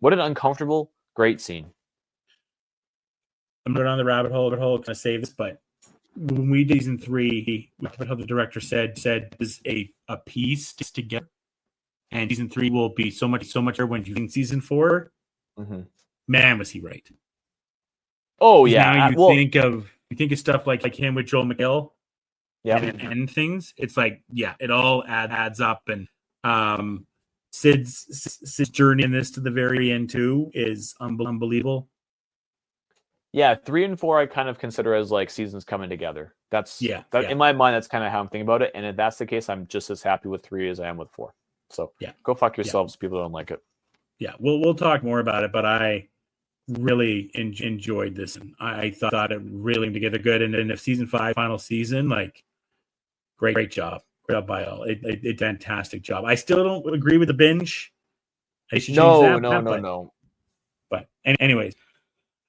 uncomfortable, great scene. I'm going down the rabbit hole. Can I say this? But when we did season 3, we talked about how the director said is a piece together, and season 3 will be so much better when you in season 4. Mm-hmm. Man, was he right? Oh yeah. Now you think of stuff like him with Joel McHale, and things. It's like, yeah, it all adds up, and Sid's journey in this to the very end too is unbelievable. Yeah, 3 and 4 I kind of consider as like seasons coming together. In my mind, that's kind of how I'm thinking about it. And if that's the case, I'm just as happy with 3 as I am with 4. So go fuck yourselves, people who don't like it. Yeah, we'll talk more about it, but I really enjoyed this, and I thought it really came together good. And if season 5, final season, like, great job by all. It fantastic job. I still don't agree with the binge. I should change that. No. But anyways.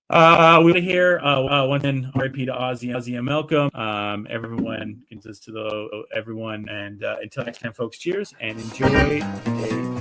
We'll hear once again, RIP to Ozzy and Malcolm. Everyone consists to everyone, and until next time, folks. Cheers and enjoy.